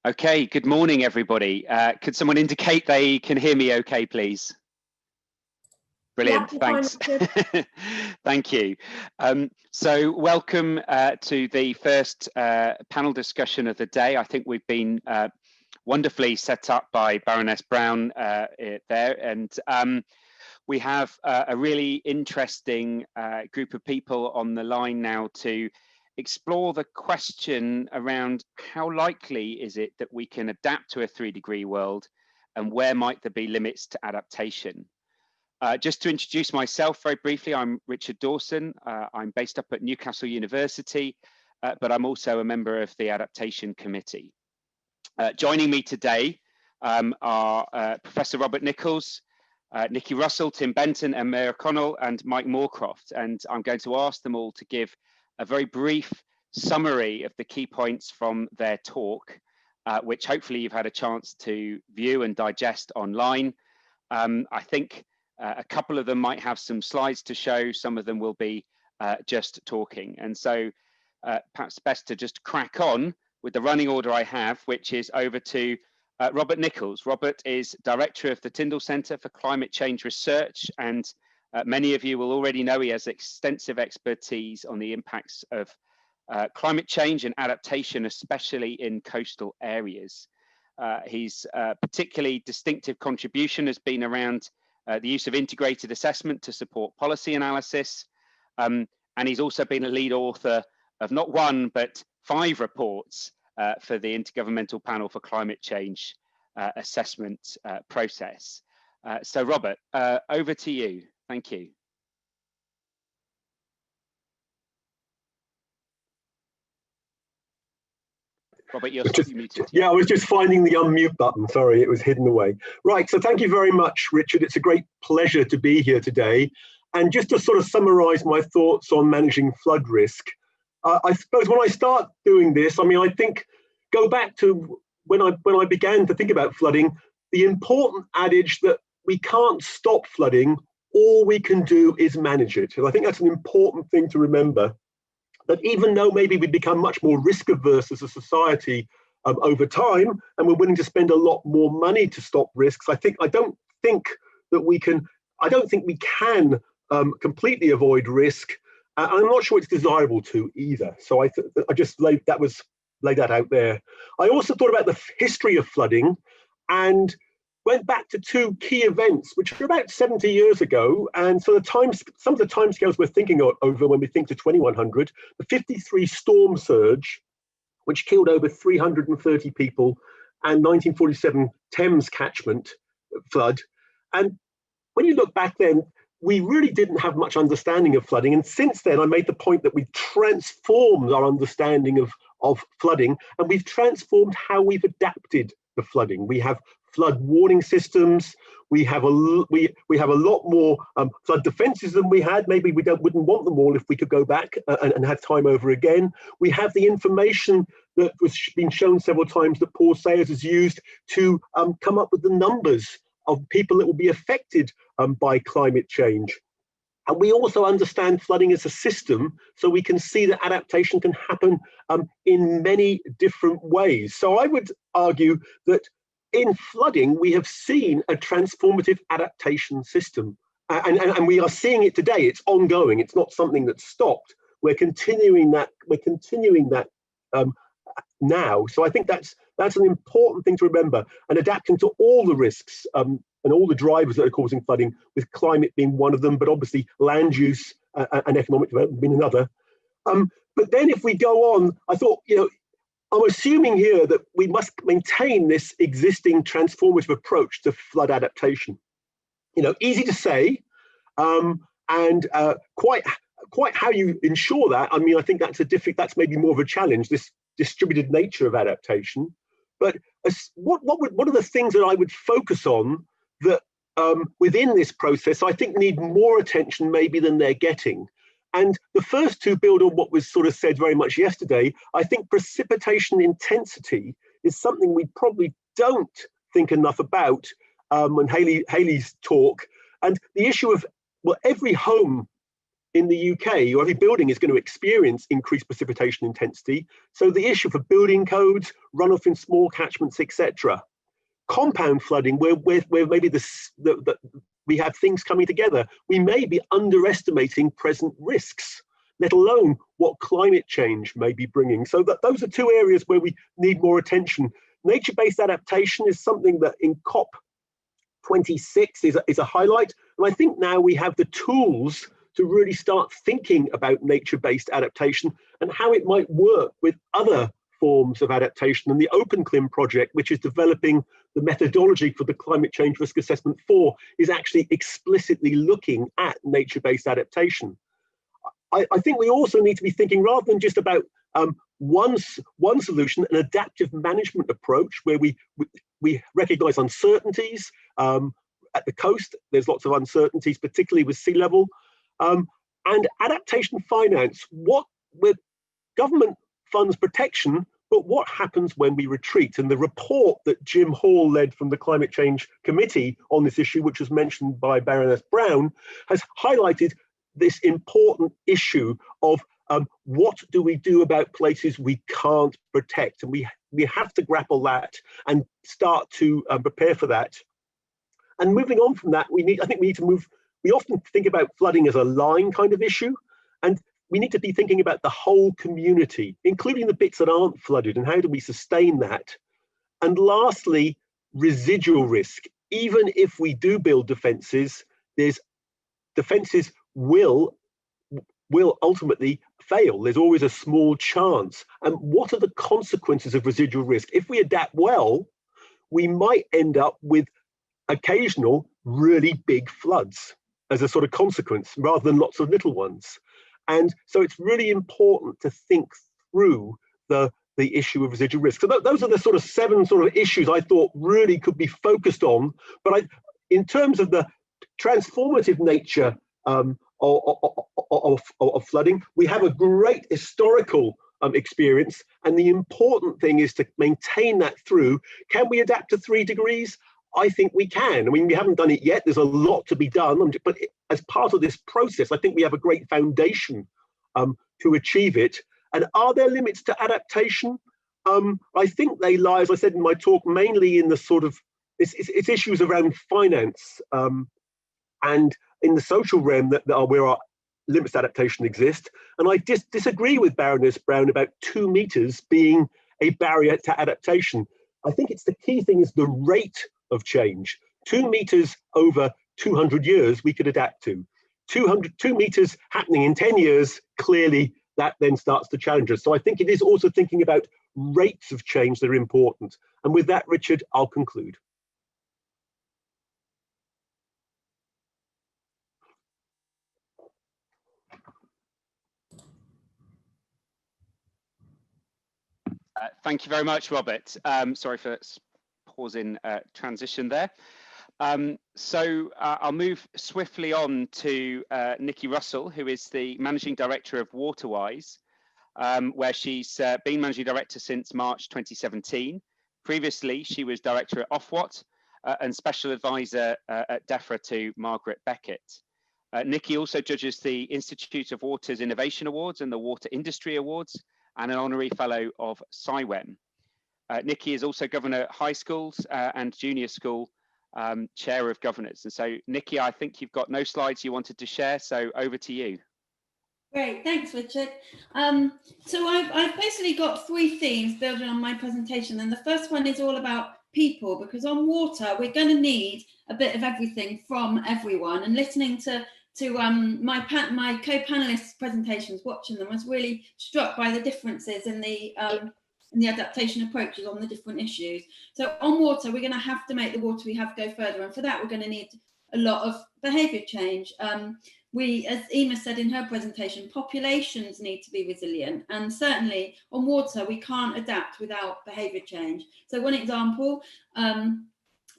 Okay, good morning, everybody. Could someone indicate they can hear me okay, please? Brilliant, yeah, thanks. Thank you. So welcome to the first panel discussion of the day. I think we've been wonderfully set up by Baroness Brown there, and we have a really interesting group of people on the line now to explore the question around how likely is it that we can adapt to a 3-degree world, and where might there be limits to adaptation. Just to introduce myself very briefly, I'm Richard Dawson. I'm based up at Newcastle University, but I'm also a member of the Adaptation Committee. Joining me today are Professor Robert Nicholls, Nikki Russell, Tim Benton, Emer and Mike Moorecroft, and I'm going to ask them all to give a very brief summary of the key points from their talk, which hopefully you've had a chance to view and digest online. I think a couple of them might have some slides to show, some of them will be just talking. And so perhaps best to just crack on with the running order I have, which is over to Robert Nicholls. Robert is Director of the Tyndall Centre for Climate Change Research, and many of you will already know he has extensive expertise on the impacts of climate change and adaptation, especially in coastal areas. His particularly distinctive contribution has been around the use of integrated assessment to support policy analysis, and he's also been a lead author of not one but 5 reports for the Intergovernmental Panel for Climate Change assessment process. So Robert, over to you. Thank you. Robert, you're muted. Yeah, I was just finding the unmute button. Sorry, it was hidden away. Right, so thank you very much, Richard. It's a great pleasure to be here today. And just to sort of summarize my thoughts on managing flood risk, I suppose when I start doing this, I mean, I think, go back to when I began to think about flooding, the important adage that we can't stop flooding, all we can do is manage it. And I think that's an important thing to remember, that even though maybe we become much more risk averse as a society over time, and we're willing to spend a lot more money to stop risks, I don't think we can completely avoid risk. I'm not sure it's desirable to either. So I just laid that out there. I also thought about the history of flooding and went back to 2 key events, which were about 70 years ago. And so some of the timescales we're thinking over when we think to 2100, the 53 storm surge, which killed over 330 people, and 1947 Thames catchment flood. And when you look back then, we really didn't have much understanding of flooding. And since then, I made the point that we've transformed our understanding of flooding, and we've transformed how we've adapted to flooding. We have flood warning systems. We have a lot more flood defences than we had. Maybe we wouldn't want them all if we could go back and have time over again. We have the information that was been shown several times that Paul Sayers has used to come up with the numbers of people that will be affected by climate change. And we also understand flooding as a system, so we can see that adaptation can happen in many different ways. So I would argue that in flooding, we have seen a transformative adaptation system. And we are seeing it today. It's ongoing. It's not something that's stopped. We're continuing that now. So I think that's an important thing to remember, and adapting to all the risks and all the drivers that are causing flooding, with climate being one of them, but obviously land use and economic development being another. But then if we go on, I thought, I'm assuming here that we must maintain this existing transformative approach to flood adaptation. Easy to say, and quite how you ensure that. I mean, I think that's maybe more of a challenge, this distributed nature of adaptation. But what are the things that I would focus on that within this process I think need more attention maybe than they're getting? And the first 2 build on what was sort of said very much yesterday. I think precipitation intensity is something we probably don't think enough about when Hayley's talk. And the issue of, well, every home in the UK, or every building is going to experience increased precipitation intensity. So the issue for building codes, runoff in small catchments, etc. Compound flooding, where maybe we have things coming together, we may be underestimating present risks, let alone what climate change may be bringing. So those are two areas where we need more attention. Nature-based adaptation is something that in COP26 is a highlight. And I think now we have the tools to really start thinking about nature-based adaptation and how it might work with other forms of adaptation. And the OpenClim project, which is developing the methodology for the Climate Change Risk Assessment 4, is actually explicitly looking at nature-based adaptation. I think we also need to be thinking, rather than just about one solution, an adaptive management approach where we recognize uncertainties. At the coast, there's lots of uncertainties, particularly with sea level. And adaptation finance, with government funds protection, but what happens when we retreat? And the report that Jim Hall led from the Climate Change Committee on this issue, which was mentioned by Baroness Brown, has highlighted this important issue of what do we do about places we can't protect? And we have to grapple that and start to prepare for that. And moving on from that, I think we need to move. We often think about flooding as a line kind of issue, and we need to be thinking about the whole community, including the bits that aren't flooded, and how do we sustain that? And lastly, residual risk. Even if we do build defences, defences will ultimately fail. There's always a small chance. And what are the consequences of residual risk? If we adapt well, we might end up with occasional really big floods as a sort of consequence, rather than lots of little ones. And so it's really important to think through the issue of residual risk. So those are the sort of 7 sort of issues I thought really could be focused on. But in terms of the transformative nature of flooding, we have a great historical experience, and the important thing is to maintain that through. Can we adapt to 3 degrees? I think we can. I mean, we haven't done it yet. There's a lot to be done, but as part of this process, I think we have a great foundation to achieve it. And are there limits to adaptation? I think they lie, as I said in my talk, mainly in the sort of it's issues around finance and in the social realm that are where our limits to adaptation exist. And I disagree with Baroness Brown about 2 meters being a barrier to adaptation. I think it's the key thing is the rate of change. 2 meters over 200 years we could adapt to. 2 meters happening in 10 years, clearly that then starts to challenge us. So I think it is also thinking about rates of change that are important. And with that, Richard, I'll conclude. Thank you very much, Robert. Sorry for pausing transition there. So I'll move swiftly on to Nikki Russell, who is the Managing Director of Waterwise, where she's been Managing Director since March 2017. Previously, she was Director at Ofwat and Special Advisor at DEFRA to Margaret Beckett. Nikki also judges the Institute of Water's Innovation Awards and the Water Industry Awards, and an Honorary Fellow of SciWem. Nikki is also Governor at High Schools and Junior School Chair of Governors. And so, Nikki, I think you've got no slides you wanted to share, so over to you. Great, thanks, Richard. So I've basically got 3 themes building on my presentation, and the first one is all about people, because on water we're going to need a bit of everything from everyone. And listening to my co-panelists' presentations, watching them, I was really struck by the differences in the adaptation approaches on the different issues. So on water, we're going to have to make the water we have go further, and for that we're going to need a lot of behaviour change. As Emer said in her presentation, populations need to be resilient, and certainly on water we can't adapt without behaviour change. So one example,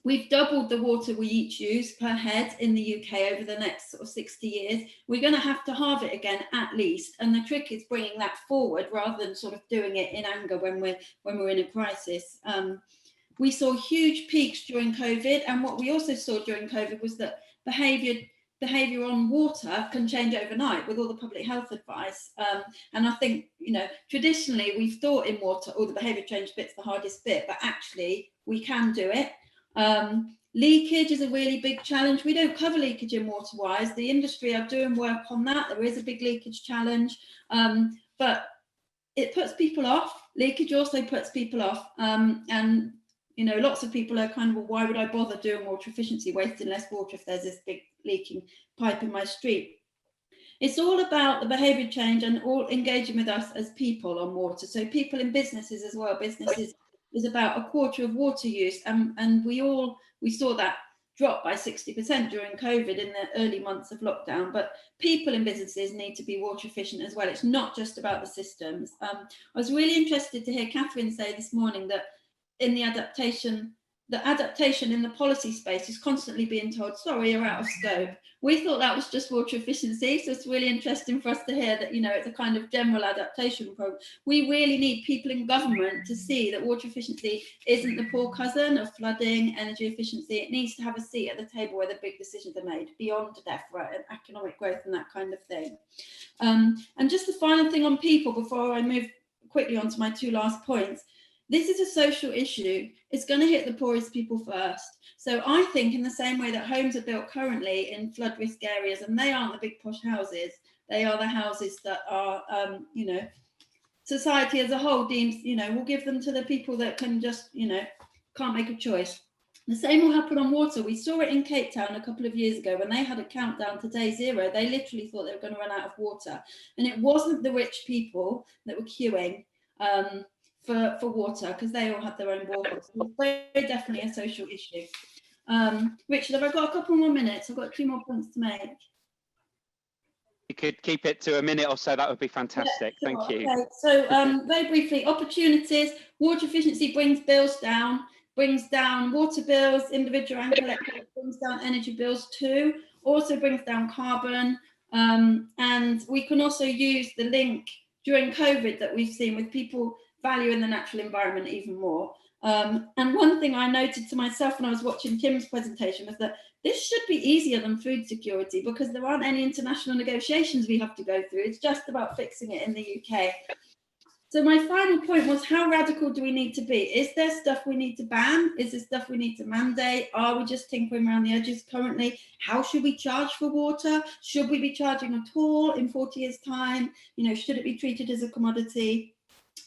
we've doubled the water we each use per head in the UK over the next sort of 60 years. We're going to have to halve it again at least, and the trick is bringing that forward rather than sort of doing it in anger when we're in a crisis. We saw huge peaks during COVID, and what we also saw during COVID was that behaviour behaviour on water can change overnight with all the public health advice. And I think, you know, traditionally we've thought in water, the behaviour change bit's the hardest bit, but actually we can do it. Leakage is a really big challenge. We don't cover leakage in Waterwise. The industry are doing work on that. There is a big leakage challenge, but it puts people off. Leakage also puts people off. And, you know, lots of people are kind of, well, why would I bother doing water efficiency, wasting less water if there's this big leaking pipe in my street? It's all about the behaviour change and all engaging with us as people on water. So people in businesses as well. Businesses is about a quarter of water use, and we saw that drop by 60% during COVID in the early months of lockdown. But people in businesses need to be water efficient as well. It's not just about the systems. I was really interested to hear Catherine say this morning that in the adaptation in the policy space is constantly being told, sorry, you're out of scope. We thought that was just water efficiency. So it's really interesting for us to hear that, you know, it's a kind of general adaptation program. We really need people in government to see that water efficiency isn't the poor cousin of flooding, energy efficiency. It needs to have a seat at the table where the big decisions are made beyond death, right, and economic growth and that kind of thing. And just the final thing on people before I move quickly on to my two last points. This is a social issue. It's going to hit the poorest people first. So I think in the same way that homes are built currently in flood risk areas, and they aren't the big posh houses, they are the houses that are, you know, society as a whole deems, you know, we'll give them to the people that can just, you know, can't make a choice. The same will happen on water. We saw it in Cape Town a couple of years ago when they had a countdown to day zero. They literally thought they were going to run out of water. And it wasn't the rich people that were queuing for water, because they all had their own boreholes. So it's very definitely a social issue. Richard, have I got a couple more minutes? I've got 2 more points to make. You could keep it to a minute or so, that would be fantastic. Yeah, sure. Thank you. Okay. So very briefly, opportunities. Water efficiency brings bills down, brings down water bills, individual and collective, brings down energy bills too, also brings down carbon. And we can also use the link during COVID that we've seen with people valuing the natural environment even more. And one thing I noted to myself when I was watching Tim's presentation was that this should be easier than food security because there aren't any international negotiations we have to go through. It's just about fixing it in the UK. So my final point was, how radical do we need to be? Is there stuff we need to ban? Is there stuff we need to mandate? Are we just tinkering around the edges currently? How should we charge for water? Should we be charging at all in 40 years' time? You know, should it be treated as a commodity?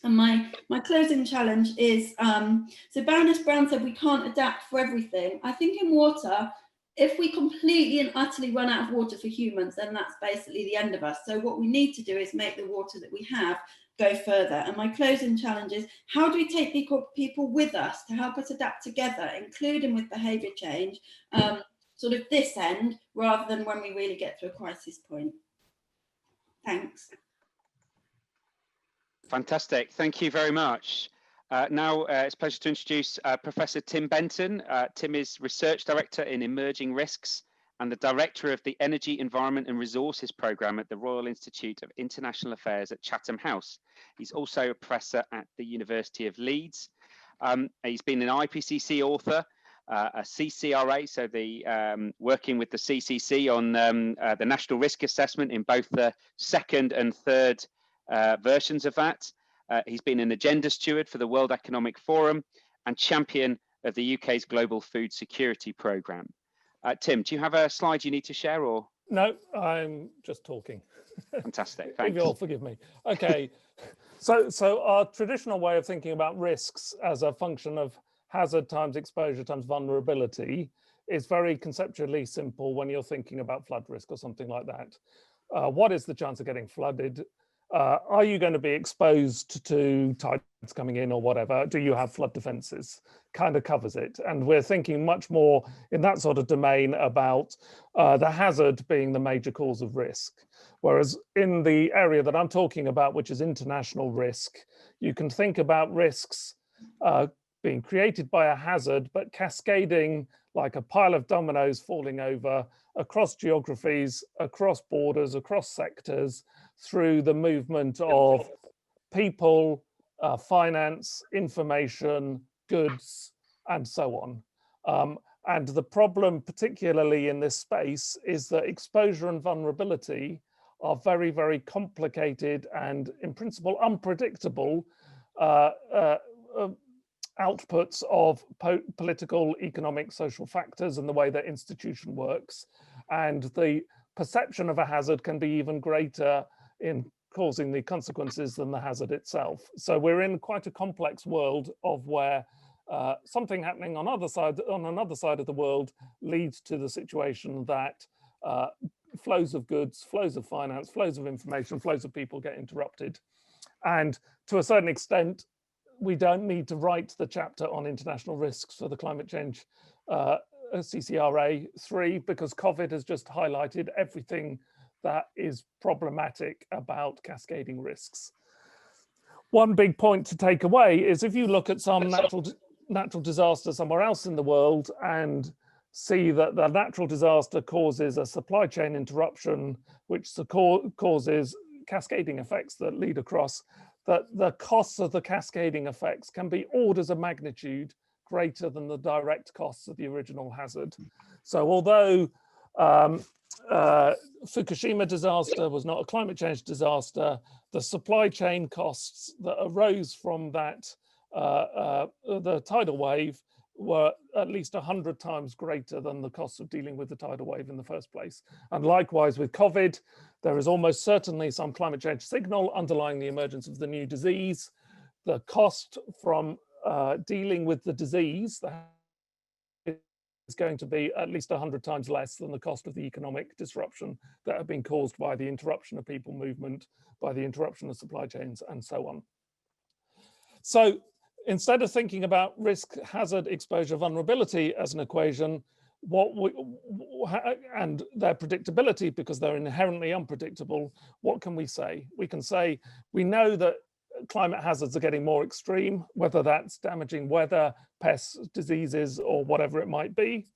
And my closing challenge is, so Baroness Brown said we can't adapt for everything. I think in water, if we completely and utterly run out of water for humans, then that's basically the end of us. So what we need to do is make the water that we have go further. And my closing challenge is, how do we take people with us to help us adapt together, including with behaviour change, sort of this end, rather than when we really get to a crisis point? Thanks. Fantastic. Thank you very much. Now it's a pleasure to introduce Professor Tim Benton. Tim is Research Director in Emerging Risks and the Director of the Energy, Environment and Resources Programme at the Royal Institute of International Affairs at Chatham House. He's also a Professor at the University of Leeds. He's been an IPCC author, a CCRA, so the working with the CCC on the National Risk Assessment in both the second and third versions of that. He's been an agenda steward for the World Economic Forum and champion of the UK's Global Food Security Programme. Tim, do you have a slide you need to share, or? No, I'm just talking. Fantastic, thanks. You'll forgive me. Okay, so our traditional way of thinking about risks as a function of hazard times exposure times vulnerability is very conceptually simple when you're thinking about flood risk or something like that. What is the chance of getting flooded? Are you going to be exposed to tides coming in or whatever? Do you have flood defences? Kind of covers it. And we're thinking much more in that sort of domain about the hazard being the major cause of risk. Whereas in the area that I'm talking about, which is international risk, you can think about risks being created by a hazard, but cascading like a pile of dominoes falling over across geographies, across borders, across sectors, through the movement of people, finance, information, goods, and so on. And the problem, particularly in this space, is that exposure and vulnerability are very, very complicated and, in principle, unpredictable outputs of political, economic, social factors and the way that institution works. And the perception of a hazard can be even greater in causing the consequences than the hazard itself. So we're in quite a complex world of where something happening on another side of the world leads to the situation that flows of goods, flows of finance, flows of information, flows of people get interrupted. And to a certain extent, we don't need to write the chapter on international risks for the climate change CCRA 3, because COVID has just highlighted everything that is problematic about cascading risks. One big point to take away is if you look at some natural disaster somewhere else in the world and see that the natural disaster causes a supply chain interruption, which causes cascading effects that lead across, that the costs of the cascading effects can be orders of magnitude greater than the direct costs of the original hazard. So although Fukushima disaster was not a climate change disaster, the supply chain costs that arose from that, the tidal wave, were at least 100 times greater than the costs of dealing with the tidal wave in the first place. And likewise with COVID, there is almost certainly some climate change signal underlying the emergence of the new disease. The cost from dealing with the disease is going to be at least 100 times less than the cost of the economic disruption that have been caused by the interruption of people movement, by the interruption of supply chains, and so on. So instead of thinking about risk, hazard, exposure, vulnerability as an equation, and their predictability, because they're inherently unpredictable, what can we say? We can say we know that climate hazards are getting more extreme, whether that's damaging weather, pests, diseases, or whatever it might be.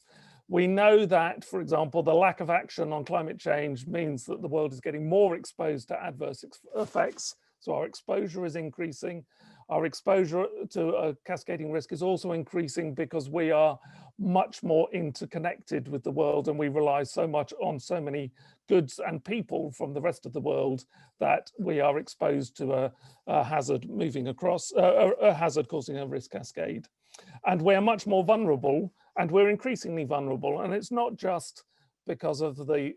We know that, for example, the lack of action on climate change means that the world is getting more exposed to adverse effects. So our exposure is increasing. Our exposure to a cascading risk is also increasing because we are much more interconnected with the world, and we rely so much on so many goods and people from the rest of the world that we are exposed to a hazard moving across, a hazard causing a risk cascade. And we're much more vulnerable, and we're increasingly vulnerable. And it's not just because of the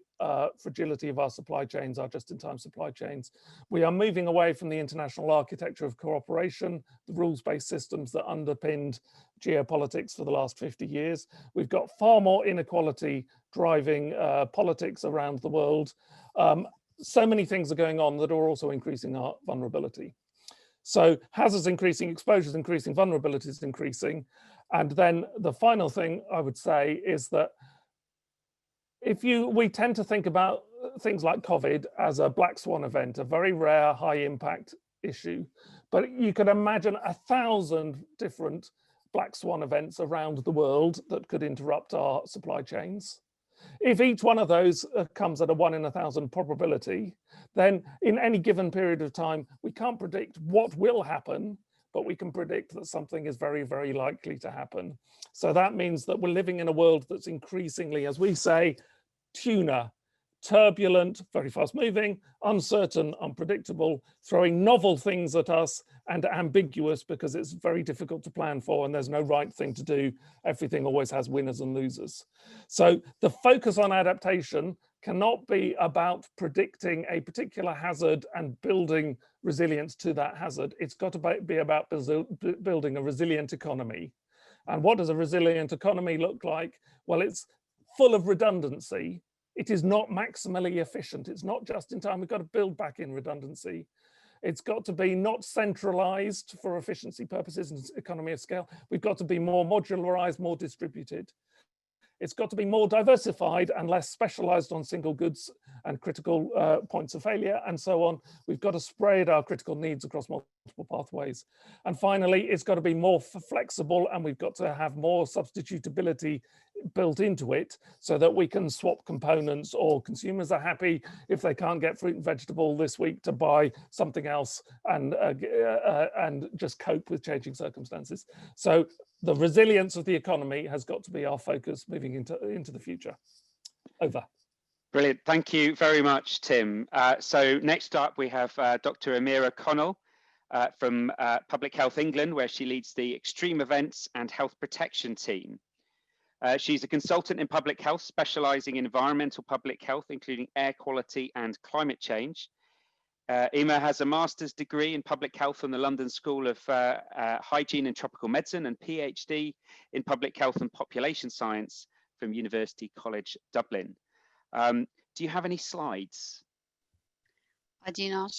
fragility of our supply chains, our just-in-time supply chains. We are moving away from the international architecture of cooperation, the rules-based systems that underpinned geopolitics for the last 50 years. We've got far more inequality driving politics around the world. So many things are going on that are also increasing our vulnerability. So hazards increasing, exposures increasing, vulnerabilities increasing. And then the final thing I would say is that we tend to think about things like COVID as a black swan event, a very rare high impact issue, but you could imagine 1,000 different black swan events around the world that could interrupt our supply chains. If each one of those comes at a 1 in 1,000 probability, then in any given period of time, we can't predict what will happen, but we can predict that something is very, very likely to happen. So that means that we're living in a world that's increasingly, as we say, tuna, turbulent, very fast moving, uncertain, unpredictable, throwing novel things at us, and ambiguous because it's very difficult to plan for and there's no right thing to do. Everything always has winners and losers. So the focus on adaptation cannot be about predicting a particular hazard and building resilience to that hazard. It's got to be about building a resilient economy. And what does a resilient economy look like? Well, it's full of redundancy. It is not maximally efficient. It's not just in time. We've got to build back in redundancy. It's got to be not centralized for efficiency purposes and economy of scale. We've got to be more modularized, more distributed. It's got to be more diversified and less specialized on single goods and critical points of failure and so on. We've got to spread our critical needs across multiple pathways. And finally, it's got to be more flexible, and we've got to have more substitutability built into it so that we can swap components, or consumers are happy if they can't get fruit and vegetable this week to buy something else and just cope with changing circumstances. So the resilience of the economy has got to be our focus moving into the future. Over. Brilliant. Thank you very much, Tim. So next up, we have Dr. Emer O'Connell from Public Health England, where she leads the Extreme Events and Health Protection team. She's a consultant in public health, specialising in environmental public health, including air quality and climate change. Emer has a master's degree in public health from the London School of Hygiene and Tropical Medicine, and PhD in public health and population science from University College Dublin. Do you have any slides? I do not.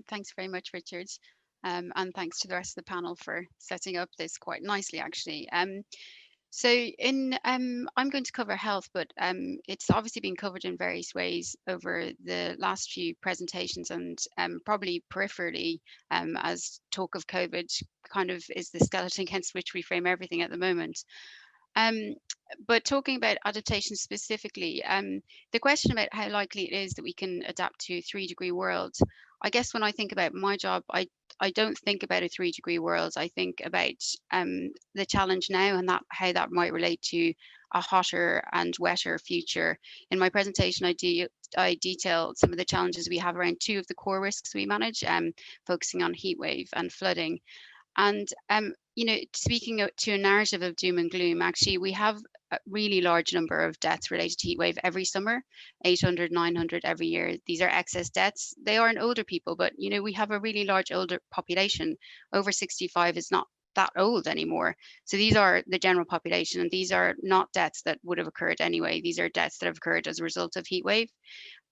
Thanks very much, Richard. And thanks to the rest of the panel for setting up this quite nicely, actually. So I'm going to cover health, but it's obviously been covered in various ways over the last few presentations, and probably peripherally, as talk of COVID kind of is the skeleton against which we frame everything at the moment. But talking about adaptation specifically, the question about how likely it is that we can adapt to a 3-degree world, I guess when I think about my job, I don't think about a 3-degree world. I think about the challenge now and how that might relate to a hotter and wetter future. In my presentation, I detail some of the challenges we have around 2 of the core risks we manage, focusing on heat wave and flooding. And you know, speaking to a narrative of doom and gloom, actually, we have a really large number of deaths related to heat wave every summer, 800, 900 every year. These are excess deaths. They are in older people, but you know, we have a really large older population. Over 65 is not that old anymore. So these are the general population, and these are not deaths that would have occurred anyway. These are deaths that have occurred as a result of heat wave.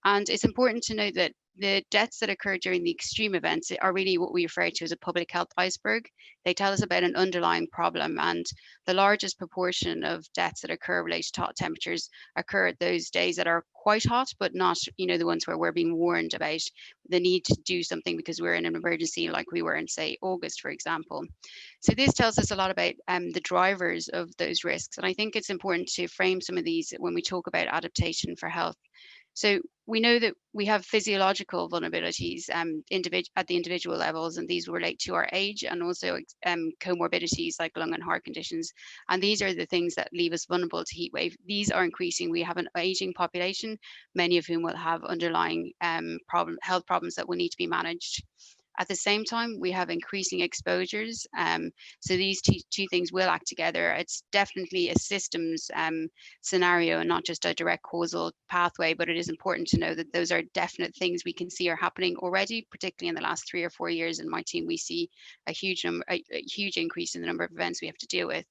And it's important to note that the deaths that occur during the extreme events are really what we refer to as a public health iceberg. They tell us about an underlying problem, and the largest proportion of deaths that occur related to hot temperatures occur at those days that are quite hot, but not, you know, the ones where we're being warned about the need to do something because we're in an emergency, like we were in, say, August, for example. So this tells us a lot about the drivers of those risks. And I think it's important to frame some of these when we talk about adaptation for health. So we know that we have physiological vulnerabilities at the individual levels, and these will relate to our age and also comorbidities like lung and heart conditions. And these are the things that leave us vulnerable to heat wave. These are increasing. We have an aging population, many of whom will have underlying health problems that will need to be managed. At the same time, we have increasing exposures. So these two things will act together. It's definitely a systems scenario and not just a direct causal pathway, but it is important to know that those are definite things we can see are happening already, particularly in the last 3 or 4 years. In my team, we see a huge increase in the number of events we have to deal with.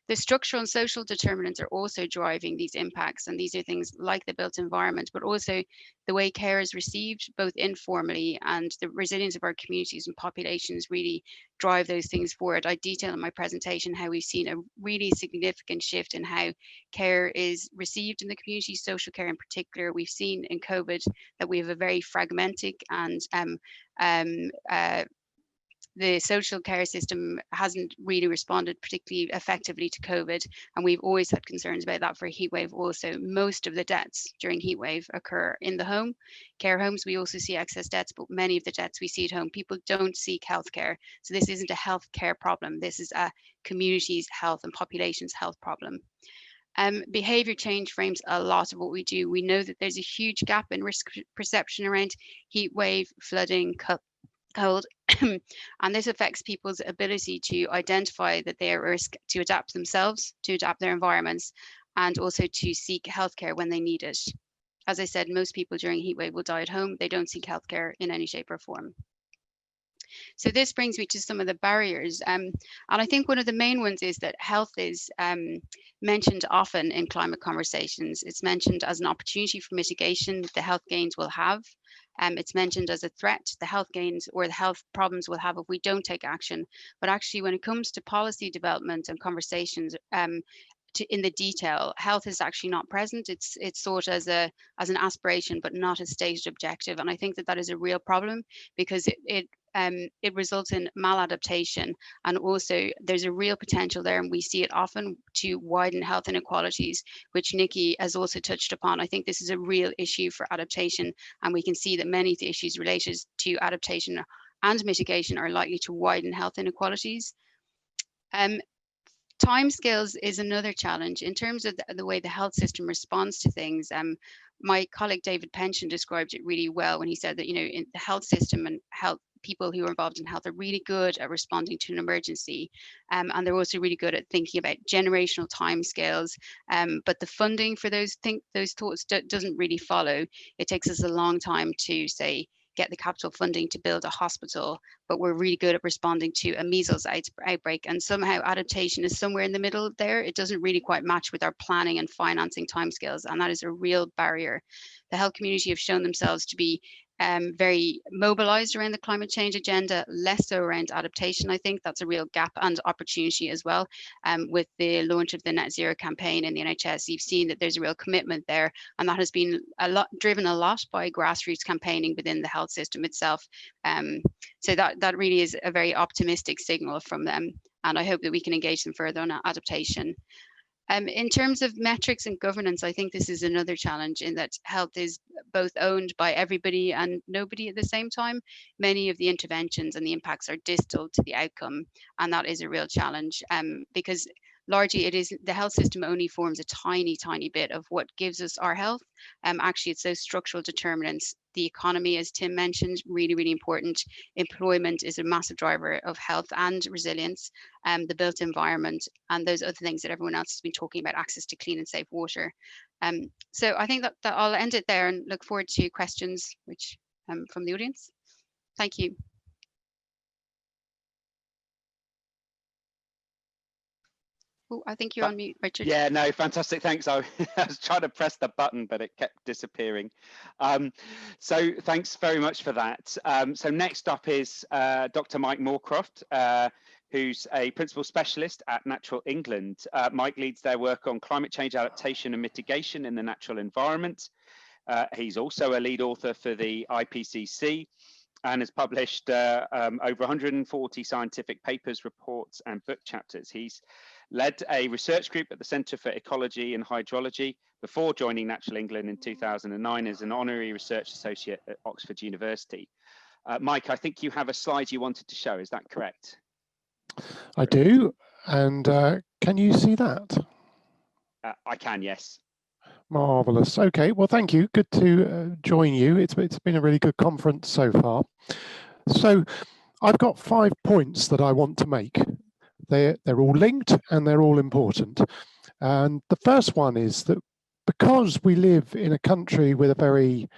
The structural and social determinants are also driving these impacts, and these are things like the built environment, but also the way care is received, both informally, and the resilience of our communities and populations really drive those things forward. I detail in my presentation how we've seen a really significant shift in how care is received in the community, social care in particular. We've seen in COVID that we have a very fragmented and the social care system hasn't really responded particularly effectively to COVID, and we've always had concerns about that for heat wave also. Most of the deaths during heat wave occur in the home. Care homes, we also see excess deaths, but many of the deaths we see at home, people don't seek healthcare. So this isn't a healthcare problem. This is a community's health and population's health problem. Behavior change frames a lot of what we do. We know that there's a huge gap in risk perception around heat wave, flooding, cold, and this affects people's ability to identify that they are at risk, to adapt themselves, to adapt their environments, and also to seek healthcare when they need it. As I said, most people during a heat wave will die at home. They don't seek healthcare in any shape or form. So this brings me to some of the barriers. And I think one of the main ones is that health is mentioned often in climate conversations. It's mentioned as an opportunity for mitigation, the health gains we'll have. It's mentioned as a threat, the health gains or the health problems we'll have if we don't take action. But actually, when it comes to policy development and conversations in the detail, health is actually not present. It's thought as an aspiration, but not a stated objective. And I think that is a real problem, because it it results in maladaptation, and also there's a real potential there, and we see it often, to widen health inequalities, which Nikki has also touched upon. I think this is a real issue for adaptation, and we can see that many of the issues related to adaptation and mitigation are likely to widen health inequalities. Timescales is another challenge in terms of the way the health system responds to things. My colleague David Pension described it really well when he said that, in the health system and health people who are involved in health are really good at responding to an emergency, and they're also really good at thinking about generational timescales. But the funding for those thoughts doesn't really follow. It takes us a long time to, say, get the capital funding to build a hospital, but we're really good at responding to a measles outbreak, and somehow adaptation is somewhere in the middle there. It doesn't really quite match with our planning and financing timescales, and that is a real barrier. The health community have shown themselves to be very mobilized around the climate change agenda, less so around adaptation. I think that's a real gap and opportunity as well. With the launch of the net zero campaign in the NHS, you've seen that there's a real commitment there, and that has been driven a lot by grassroots campaigning within the health system itself. So that really is a very optimistic signal from them, and I hope that we can engage them further on adaptation. In terms of metrics and governance, I think this is another challenge, in that health is both owned by everybody and nobody at the same time. Many of the interventions and the impacts are distal to the outcome, and that is a real challenge, because largely it is the health system only forms a tiny bit of what gives us our health. Actually, it's those structural determinants. The economy, as Tim mentioned, really important. Employment is a massive driver of health and resilience. The built environment and those other things that everyone else has been talking about, access to clean and safe water. So I think that I'll end it there and look forward to questions which from the audience. Thank you. Oh, I think you're on mute, Richard. Yeah, no, fantastic. Thanks. I was trying to press the button, but it kept disappearing. So thanks very much for that. So next up is Dr. Mike Moorecroft, who's a principal specialist at Natural England. Mike leads their work on climate change adaptation and mitigation in the natural environment. He's also a lead author for the IPCC and has published over 140 scientific papers, reports, and book chapters. He's led a research group at the Centre for Ecology and Hydrology before joining Natural England in 2009 as an honorary research associate at Oxford University. Mike, I think you have a slide you wanted to show, is that correct? I do, and can you see that? I can, yes. Marvellous. Okay, well, thank you. Good to join you. It's been a really good conference so far. So I've got 5 points that I want to make. They're all linked and they're all important. And the first one is that because we live in a country with a very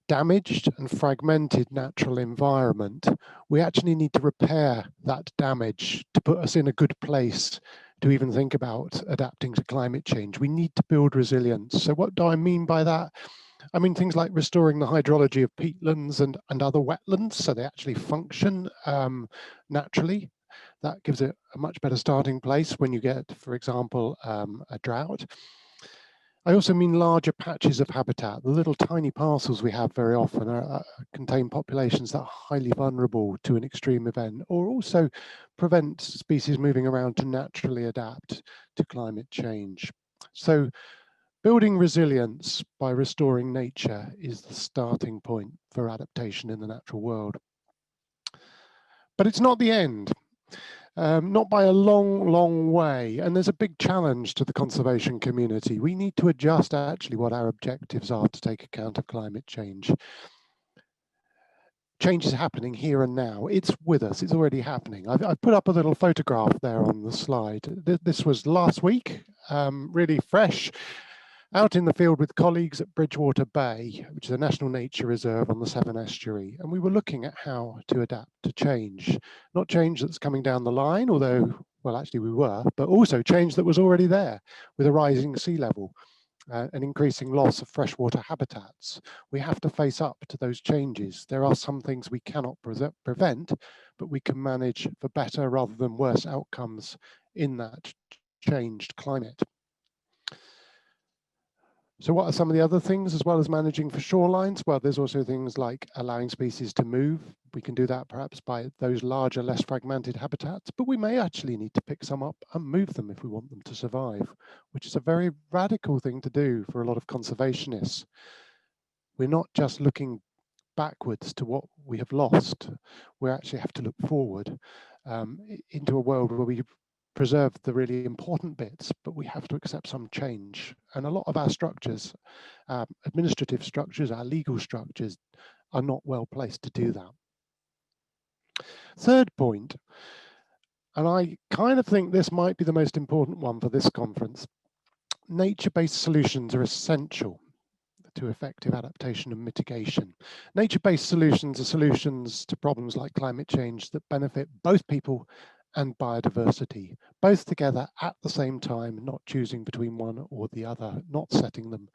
damaged and fragmented natural environment, we actually need to repair that damage to put us in a good place to even think about adapting to climate change. We need to build resilience. So what do I mean by that? I mean things like restoring the hydrology of peatlands and other wetlands so they actually function naturally. That gives it a much better starting place when you get, for example, a drought. I also mean larger patches of habitat. The little tiny parcels we have very often contain populations that are highly vulnerable to an extreme event, or also prevent species moving around to naturally adapt to climate change. So building resilience by restoring nature is the starting point for adaptation in the natural world. But it's not the end. Not by a long way, and there's a big challenge to the conservation community. We need to adjust actually what our objectives are to take account of climate change. Change is happening here and now. It's with us, it's already happening. I've put up a little photograph there on the slide. This was last week, really fresh, out in the field with colleagues at Bridgewater Bay, which is a national nature reserve on the Severn Estuary. And we were looking at how to adapt to change, not change that's coming down the line, although, well, actually we were, but also change that was already there with a rising sea level, an increasing loss of freshwater habitats. We have to face up to those changes. There are some things we cannot prevent, but we can manage for better rather than worse outcomes in that changed climate. So what are some of the other things as well as managing for shorelines? Well, there's also things like allowing species to move. We can do that perhaps by those larger, less fragmented habitats, but we may actually need to pick some up and move them if we want them to survive, which is a very radical thing to do for a lot of conservationists. We're not just looking backwards to what we have lost. We actually have to look forward into a world where we preserve the really important bits, but we have to accept some change. And a lot of our structures, administrative structures, our legal structures, are not well placed to do that. Third point, and I kind of think this might be the most important one for this conference, nature-based solutions are essential to effective adaptation and mitigation. Nature-based solutions are solutions to problems like climate change that benefit both people and biodiversity, both together at the same time, not choosing between one or the other, not setting them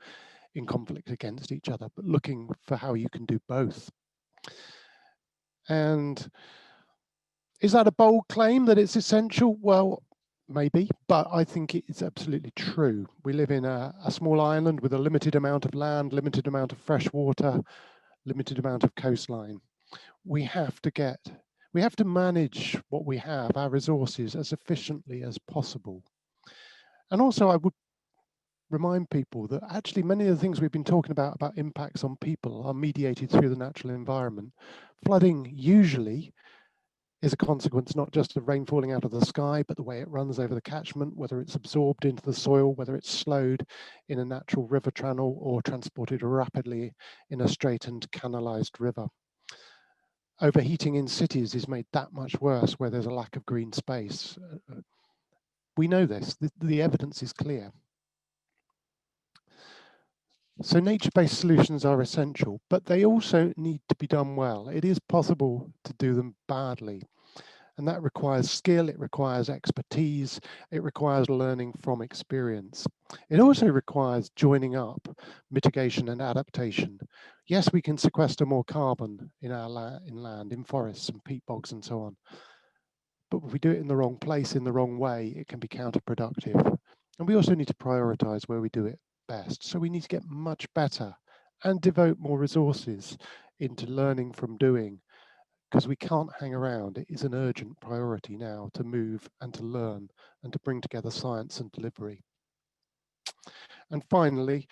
in conflict against each other, but looking for how you can do both. And is that a bold claim that it's essential? Well, maybe, but I think it's absolutely true. We live in a small island with a limited amount of land, limited amount of fresh water, limited amount of coastline. We have to manage what we have, our resources, as efficiently as possible. And also I would remind people that actually many of the things we've been talking about impacts on people are mediated through the natural environment. Flooding usually is a consequence not just of rain falling out of the sky, but the way it runs over the catchment, whether it's absorbed into the soil, whether it's slowed in a natural river channel or transported rapidly in a straightened canalized river. Overheating in cities is made that much worse where there's a lack of green space. We know this, the evidence is clear. So nature-based solutions are essential, but they also need to be done well. It is possible to do them badly. And that requires skill, it requires expertise, it requires learning from experience. It also requires joining up mitigation and adaptation. Yes, we can sequester more carbon in our land, in forests and peat bogs and so on. But if we do it in the wrong place, in the wrong way, it can be counterproductive. And we also need to prioritize where we do it best. So we need to get much better and devote more resources into learning from doing, because we can't hang around. It is an urgent priority now to move and to learn and to bring together science and delivery. And finally,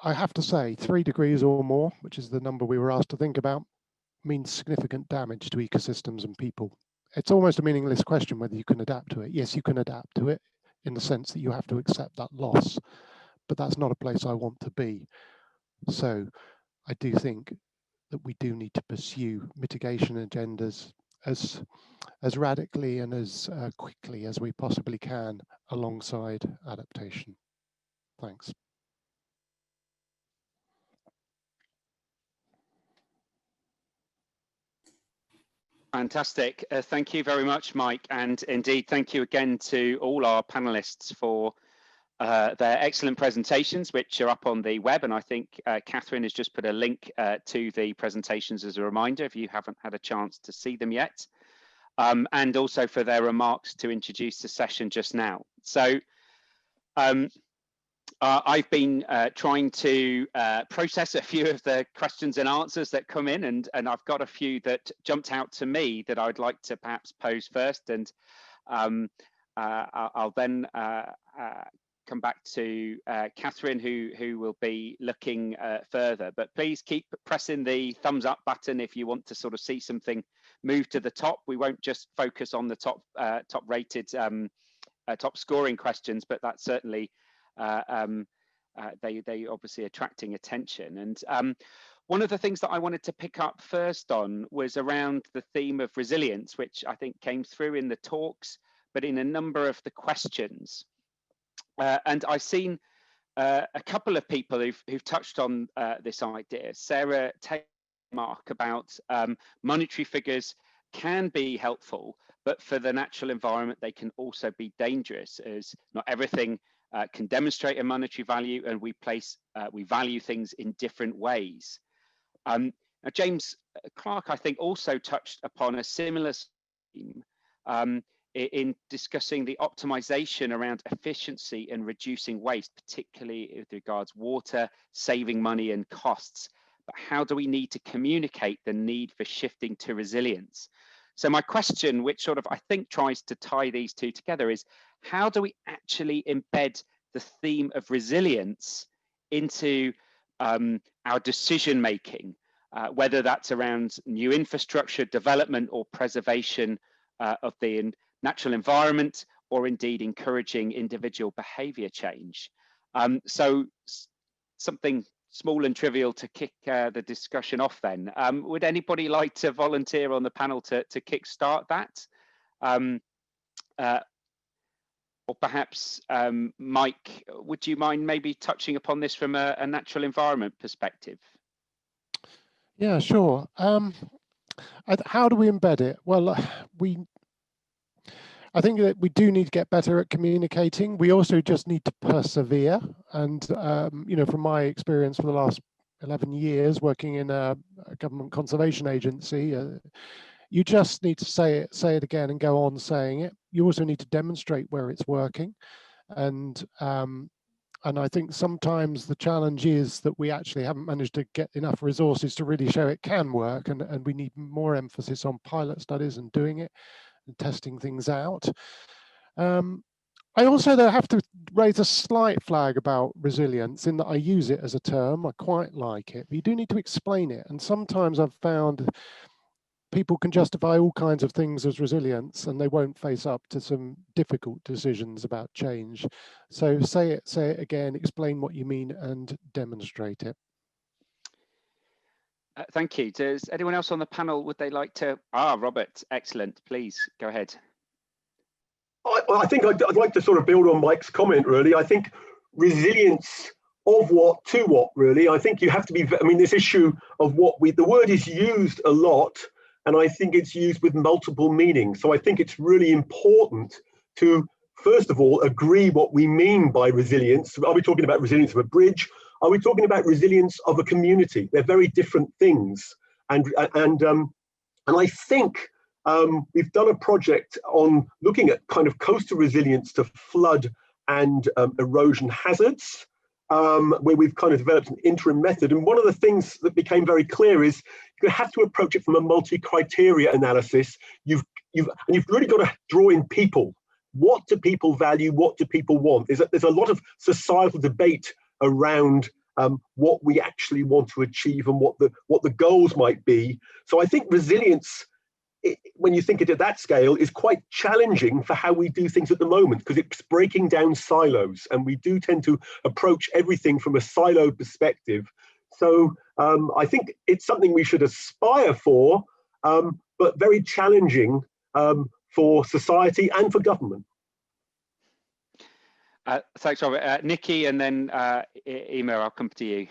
I have to say 3 degrees or more, which is the number we were asked to think about, means significant damage to ecosystems and people. It's almost a meaningless question whether you can adapt to it. Yes, you can adapt to it in the sense that you have to accept that loss, but that's not a place I want to be. So I do think that we do need to pursue mitigation agendas as radically and as quickly as we possibly can alongside adaptation. Thanks. Fantastic. Thank you very much, Mike. And indeed, thank you again to all our panelists for their excellent presentations, which are up on the web. And I think Catherine has just put a link to the presentations as a reminder if you haven't had a chance to see them yet. And also for their remarks to introduce the session just now. So I've been trying to process a few of the questions and answers that come in, and I've got a few that jumped out to me that I'd like to perhaps pose first, and I'll then come back to Catherine, who will be looking further. But please keep pressing the thumbs up button if you want to sort of see something move to the top. We won't just focus on the top rated, top scoring questions, but that's certainly they obviously attracting attention. And one of the things that I wanted to pick up first on was around the theme of resilience, which I think came through in the talks, but in a number of the questions. And I've seen a couple of people who've touched on this idea. Sarah Mark about monetary figures can be helpful, but for the natural environment, they can also be dangerous, as not everything can demonstrate a monetary value, and we value things in different ways. Now James Clark, I think, also touched upon a similar theme in discussing the optimization around efficiency and reducing waste, particularly with regards water, saving money and costs. But how do we need to communicate the need for shifting to resilience? So my question, which sort of I think tries to tie these two together, is how do we actually embed the theme of resilience into our decision making, whether that's around new infrastructure development or preservation of the natural environment, or indeed encouraging individual behaviour change. So something small and trivial to kick the discussion off then. Would anybody like to volunteer on the panel to kickstart that? Or perhaps, Mike, would you mind maybe touching upon this from a natural environment perspective? Yeah, sure. How do we embed it? Well, I think that we do need to get better at communicating. We also just need to persevere. And, you know, from my experience for the last 11 years working in a government conservation agency, you just need to say it again and go on saying it. You also need to demonstrate where it's working. And I think sometimes the challenge is that we actually haven't managed to get enough resources to really show it can work. And we need more emphasis on pilot studies and doing it and testing things out. I also though have to raise a slight flag about resilience in that I use it as a term. I quite like it, but you do need to explain it. And sometimes I've found people can justify all kinds of things as resilience and they won't face up to some difficult decisions about change. So say it again, explain what you mean and demonstrate it. Thank you. Does anyone else on the panel, would they like to? Robert, excellent. Please go ahead. I think I'd like to sort of build on Mike's comment, really. I think resilience of what to what, really. I think you have to be, I mean, this issue of the word is used a lot, and I think it's used with multiple meanings. So I think it's really important to, first of all, agree what we mean by resilience. Are we talking about resilience of a bridge? Are we talking about resilience of a community? They're very different things. And I think we've done a project on looking at kind of coastal resilience to flood and erosion hazards, where we've kind of developed an interim method. And one of the things that became very clear is you have to approach it from a multi-criteria analysis. You've really got to draw in people. What do people value? What do people want? There's a lot of societal debate around what we actually want to achieve and what the goals might be. So I think resilience, when you think it at that scale, is quite challenging for how we do things at the moment, because it's breaking down silos, and we do tend to approach everything from a siloed perspective. So I think it's something we should aspire for, but very challenging for society and for government. Thanks, Robert. Nikki, and then Emer, I'll come to you.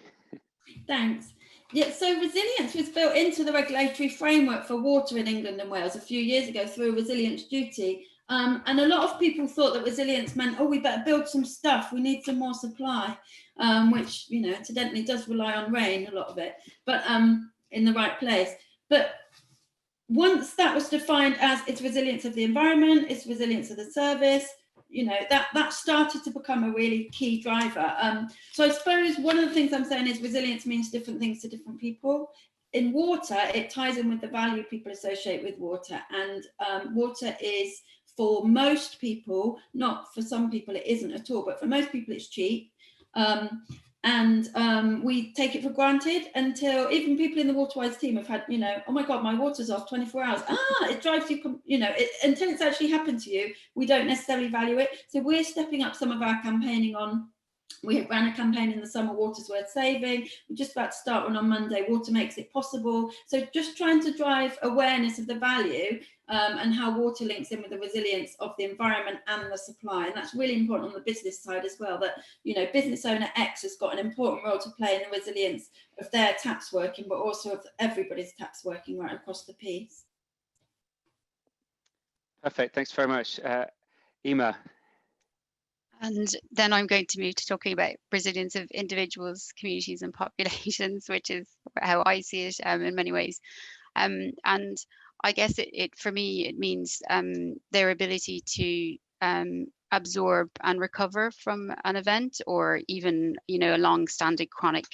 Thanks. Yeah, so resilience was built into the regulatory framework for water in England and Wales a few years ago through a resilience duty. And a lot of people thought that resilience meant, oh, we better build some stuff, we need some more supply, which, you know, incidentally does rely on rain, a lot of it, but in the right place. But once that was defined as it's resilience of the environment, it's resilience of the service, you know, that started to become a really key driver. So I suppose one of the things I'm saying is resilience means different things to different people. In water, it ties in with the value people associate with water, and water is, for most people, not for some people it isn't at all, but for most people it's cheap. And we take it for granted until even people in the Waterwise team have had, you know, oh my God, my water's off 24 hours. It drives you, you know, until it's actually happened to you, we don't necessarily value it. So we're stepping up some of our campaigning on, we ran a campaign in the summer, Water's Worth Saving. We're just about to start one on Monday, Water Makes It Possible. So just trying to drive awareness of the value and how water links in with the resilience of the environment and the supply. And that's really important on the business side as well, that, you know, business owner X has got an important role to play in the resilience of their taps working, but also of everybody's taps working right across the piece. Perfect, thanks very much. Emer. And then I'm going to move to talking about resilience of individuals, communities and populations, which is how I see it in many ways. And I guess it for me, it means their ability to absorb and recover from an event, or even, you know, a long-standing chronic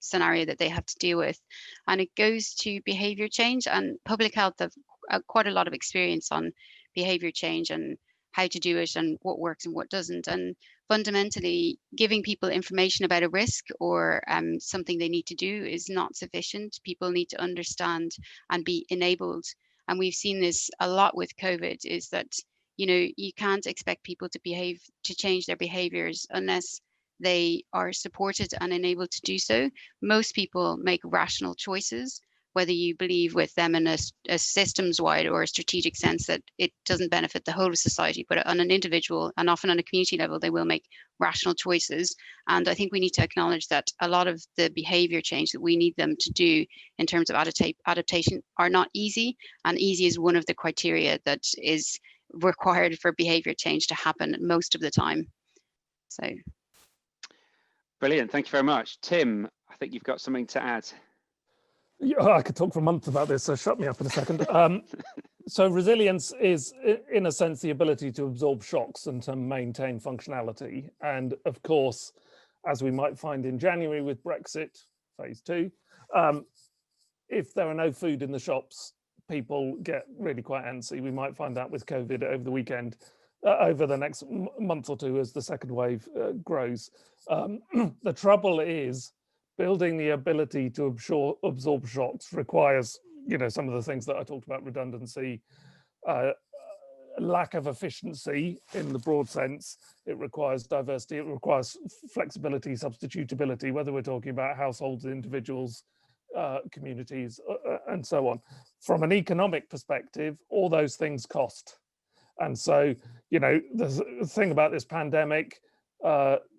scenario that they have to deal with. And it goes to behavior change, and public health have quite a lot of experience on behavior change and how to do it and what works and what doesn't. And fundamentally, giving people information about a risk or something they need to do is not sufficient. People need to understand and be enabled. And we've seen this a lot with COVID, is that, you know, you can't expect people to change their behaviors unless they are supported and enabled to do so. Most people make rational choices, whether you believe with them in a systems-wide or a strategic sense that it doesn't benefit the whole of society, but on an individual and often on a community level, they will make rational choices. And I think we need to acknowledge that a lot of the behavior change that we need them to do in terms of adaptation are not easy, and easy is one of the criteria that is required for behavior change to happen most of the time. So brilliant, thank you very much. Tim, I think you've got something to add. Yeah, I could talk for months about this, so shut me up in a second. So resilience is, in a sense, the ability to absorb shocks and to maintain functionality. And of course, as we might find in January with Brexit phase 2, if there are no food in the shops, people get really quite antsy. We might find that with COVID over the weekend, over the next month or two as the second wave grows. The trouble is building the ability to absorb shocks requires, you know, some of the things that I talked about: redundancy, lack of efficiency in the broad sense. It requires diversity, it requires flexibility, substitutability, whether we're talking about households, individuals, communities, and so on. From an economic perspective, all those things cost. And so, you know, the thing about this pandemic,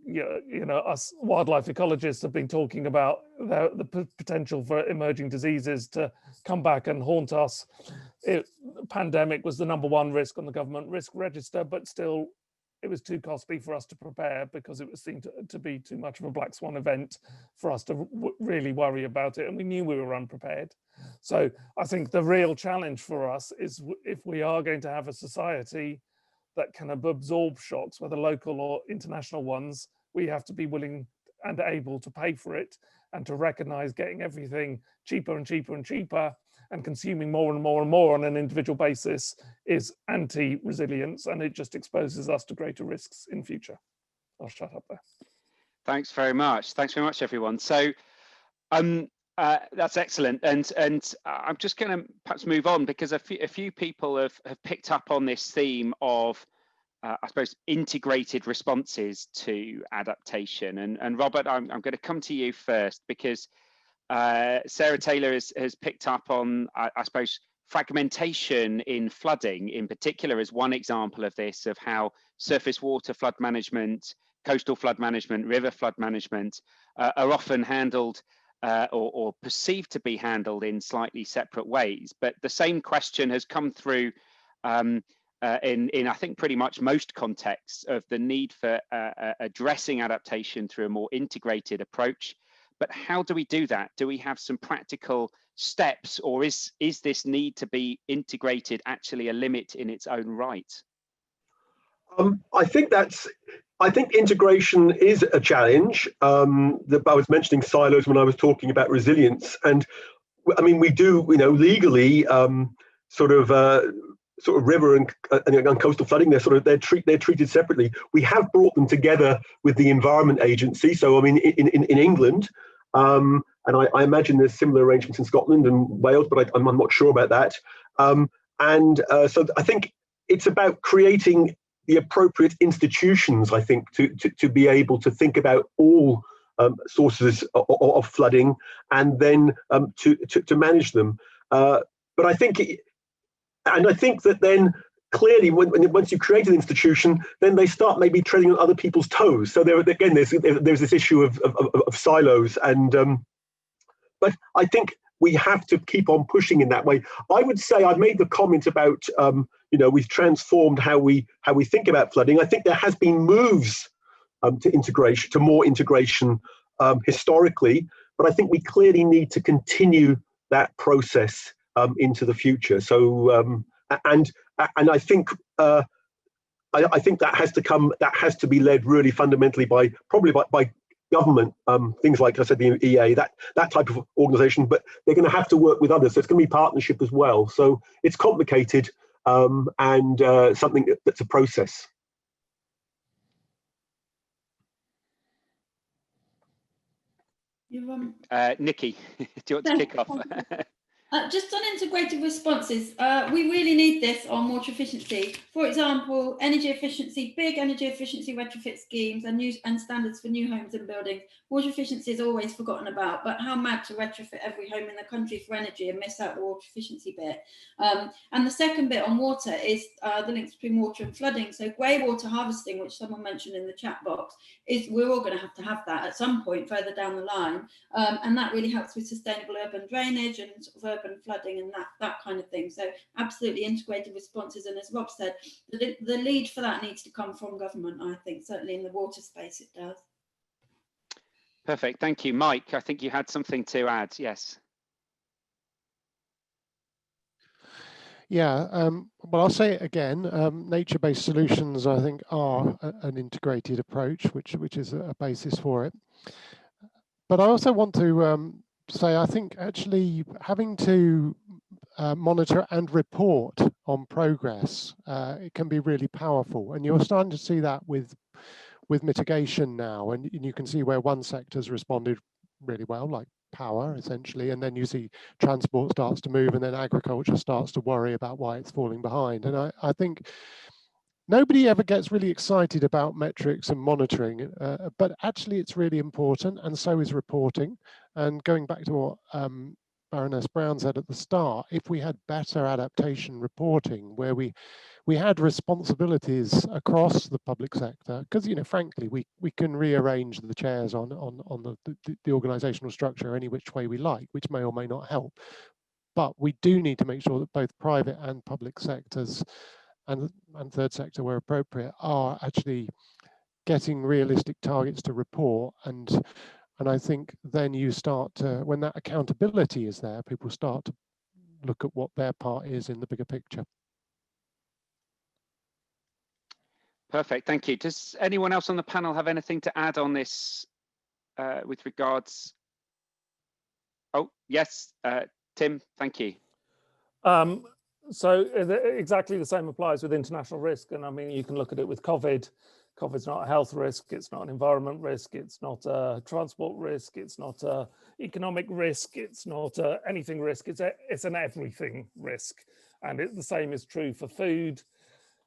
you know, us wildlife ecologists have been talking about the potential for emerging diseases to come back and haunt us. Pandemic was the #1 risk on the government risk register, but still it was too costly for us to prepare because it was seen to be too much of a black swan event for us to really worry about it, and we knew we were unprepared. So I think the real challenge for us is, if we are going to have a society that can absorb shocks, whether local or international ones, we have to be willing and able to pay for it, and to recognize getting everything cheaper and cheaper and cheaper and consuming more and more and more on an individual basis is anti-resilience, and it just exposes us to greater risks in future. I'll shut up there. Thanks very much. Thanks very much, everyone. So that's excellent. And I'm just going to perhaps move on, because a few people have picked up on this theme of, I suppose, integrated responses to adaptation. And Robert, I'm going to come to you first, because Sarah Taylor has picked up on, I suppose, fragmentation in flooding in particular as one example of this, of how surface water flood management, coastal flood management, river flood management are often handled or perceived to be handled in slightly separate ways. But the same question has come through in I think pretty much most contexts, of the need for addressing adaptation through a more integrated approach. But how do we do that? Do we have some practical steps, or is this need to be integrated actually a limit in its own right? I think integration is a challenge. I was mentioning silos when I was talking about resilience, and I mean, we do, you know, legally sort of river and coastal flooding, they're treated separately. We have brought them together with the Environment Agency. So I mean, in England, and I imagine there's similar arrangements in Scotland and Wales, but I'm not sure about that. So I think it's about creating the appropriate institutions, I think, to be able to think about all sources of flooding, and then to manage them. But I think that then clearly, once you create an institution, then they start maybe treading on other people's toes. So there's this issue of silos, and but I think we have to keep on pushing in that way. I would say, I made the comment about we've transformed how we think about flooding. I think there has been moves to more integration historically, but I think we clearly need to continue that process into the future. So and I think I think that has to be led really fundamentally by government, things like I said, the EA, that type of organisation, but they're going to have to work with others. So it's going to be partnership as well. So it's complicated and something that's a process. Nikki, do you want to kick off? Just on integrated responses, we really need this on water efficiency. For example, energy efficiency, big energy efficiency retrofit schemes and standards for new homes and buildings. Water efficiency is always forgotten about, but how mad to retrofit every home in the country for energy and miss out the water efficiency bit. And the second bit on water is the links between water and flooding. So grey water harvesting, which someone mentioned in the chat box, we're all going to have that at some point further down the line. And that really helps with sustainable urban drainage and sort of urban flooding and that kind of thing. So absolutely integrated responses. And as Rob said, the lead for that needs to come from government, I think. Certainly in the water space it does. Perfect, thank you. Mike, I think you had something to add, yes. Yeah, well, I'll say it again. Nature-based solutions, I think, are an integrated approach, which is a basis for it. But I also want to say, I think actually having to monitor and report on progress, it can be really powerful. And you're starting to see that with mitigation now, and you can see where one sector's responded really well, like power essentially, and then you see transport starts to move, and then agriculture starts to worry about why it's falling behind. And I think nobody ever gets really excited about metrics and monitoring, but actually it's really important, and so is reporting. And going back to what Baroness Brown said at the start, if we had better adaptation reporting, where we had responsibilities across the public sector, because, you know, frankly, we can rearrange the chairs on the organizational structure any which way we like, which may or may not help. But we do need to make sure that both private and public sectors and third sector, where appropriate, are actually getting realistic targets to report. And I think then you start to, when that accountability is there, people start to look at what their part is in the bigger picture. Perfect, thank you. Does anyone else on the panel have anything to add on this with regards? Oh, yes, Tim, thank you. So exactly the same applies with international risk. And I mean, you can look at it with COVID. COVID's not a health risk, it's not an environment risk, it's not a transport risk, it's not a economic risk, it's not anything risk, it's an everything risk. And the same is true for food.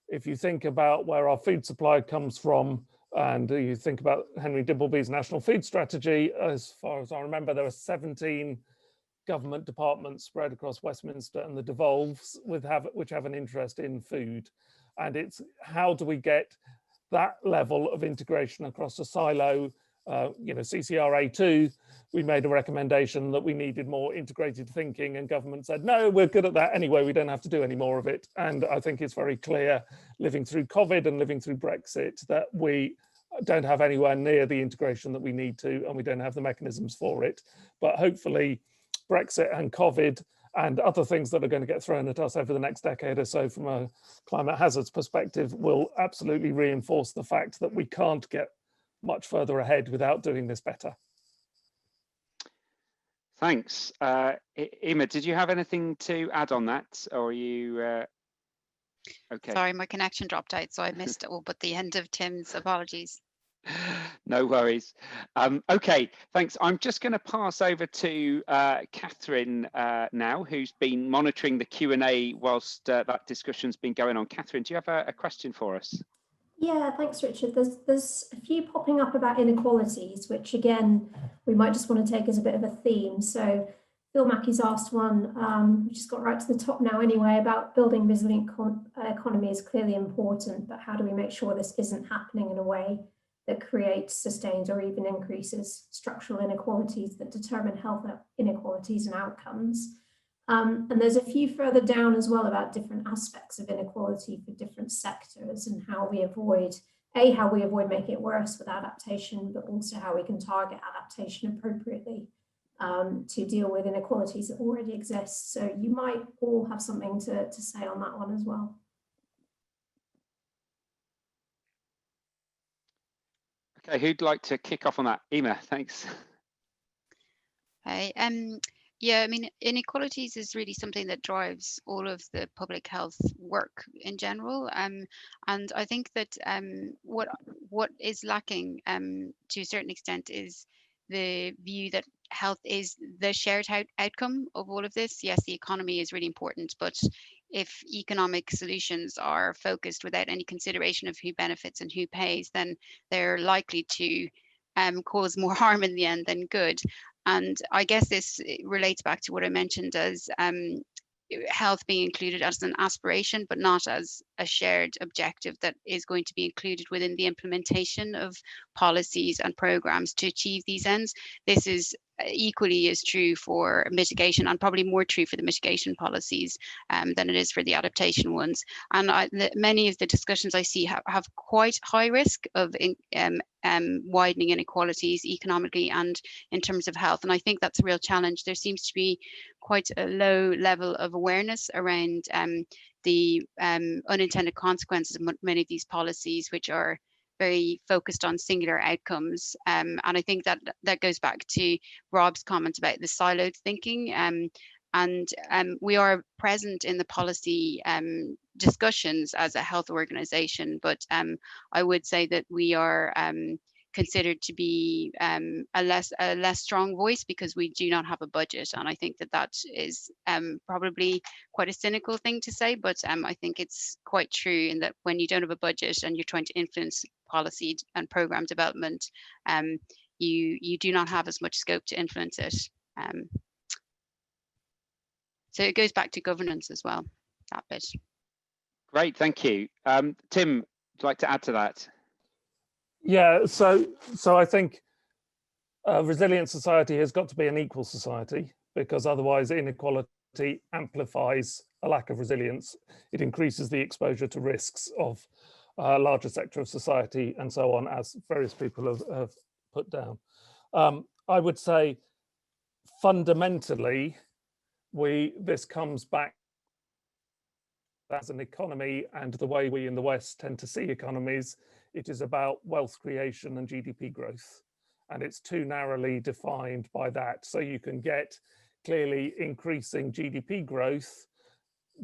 If you think about where our food supply comes from, and you think about Henry Dibbleby's National Food Strategy, as far as I remember, there are 17 government departments spread across Westminster and the devolves which have an interest in food. And it's how do we get that level of integration across a silo? You know, CCRA2, we made a recommendation that we needed more integrated thinking, and government said, no, we're good at that anyway, we don't have to do any more of it. And I think it's very clear, living through COVID and living through Brexit, that we don't have anywhere near the integration that we need to, and we don't have the mechanisms for it. But hopefully Brexit and COVID and other things that are going to get thrown at us over the next decade or so from a climate hazards perspective will absolutely reinforce the fact that we can't get much further ahead without doing this better. Thanks. Emer, did you have anything to add on that, or are you okay? Sorry, my connection dropped out, so I missed all but the end of Tim's. Apologies. No worries. Okay, thanks. I'm just going to pass over to Catherine now, who's been monitoring the Q&A whilst that discussion's been going on. Catherine, do you have a question for us? Yeah, thanks, Richard. There's a few popping up about inequalities, which again, we might just want to take as a bit of a theme. So Phil Mackey's asked one, which has got right to the top now anyway, about building resilient economy is clearly important, but how do we make sure this isn't happening in a way that creates, sustains, or even increases structural inequalities that determine health inequalities and outcomes? And there's a few further down as well about different aspects of inequality for different sectors and how we avoid, how we avoid making it worse with adaptation, but also how we can target adaptation appropriately to deal with inequalities that already exist. So you might all have something to say on that one as well. Okay, who'd like to kick off on that? Emer, thanks. Hey, yeah, I mean, inequalities is really something that drives all of the public health work in general. And I think that what is lacking to a certain extent is the view that health is the shared outcome of all of this. Yes, the economy is really important, but if economic solutions are focused without any consideration of who benefits and who pays, then they're likely to cause more harm in the end than good. And I guess this relates back to what I mentioned as health being included as an aspiration, but not as a shared objective that is going to be included within the implementation of policies and programs to achieve these ends. This is equally as true for mitigation, and probably more true for the mitigation policies than it is for the adaptation ones. And many of the discussions I see have quite high risk of widening inequalities economically and in terms of health. And I think that's a real challenge. There seems to be quite a low level of awareness around the unintended consequences of many of these policies, which are very focused on singular outcomes. And I think that goes back to Rob's comment about the siloed thinking. And we are present in the policy discussions as a health organization, but I would say that we are considered to be a less strong voice because we do not have a budget. And I think that is probably quite a cynical thing to say, but I think it's quite true in that when you don't have a budget and you're trying to influence policy and program development, you do not have as much scope to influence it. So it goes back to governance as well, that bit. Great, thank you. Tim, would you like to add to that? Yeah, so I think a resilient society has got to be an equal society, because otherwise inequality amplifies a lack of resilience. It increases the exposure to risks of a larger sector of society and so on, as various people have put down. I would say fundamentally, this comes back as an economy and the way we in the West tend to see economies. It is about wealth creation and GDP growth, and it's too narrowly defined by that. So you can get clearly increasing GDP growth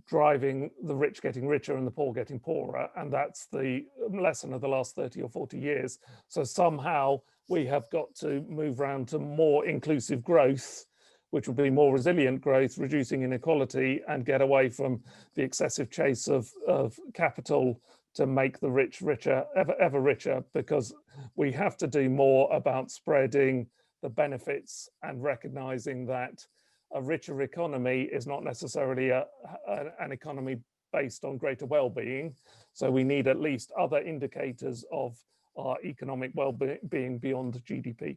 driving the rich getting richer and the poor getting poorer, and that's the lesson of the last 30 or 40 years. So somehow we have got to move around to more inclusive growth, which would be more resilient growth, reducing inequality, and get away from the excessive chase of capital to make the rich richer, ever richer, because we have to do more about spreading the benefits and recognizing that a richer economy is not necessarily an economy based on greater well-being. So we need at least other indicators of our economic well-being beyond GDP.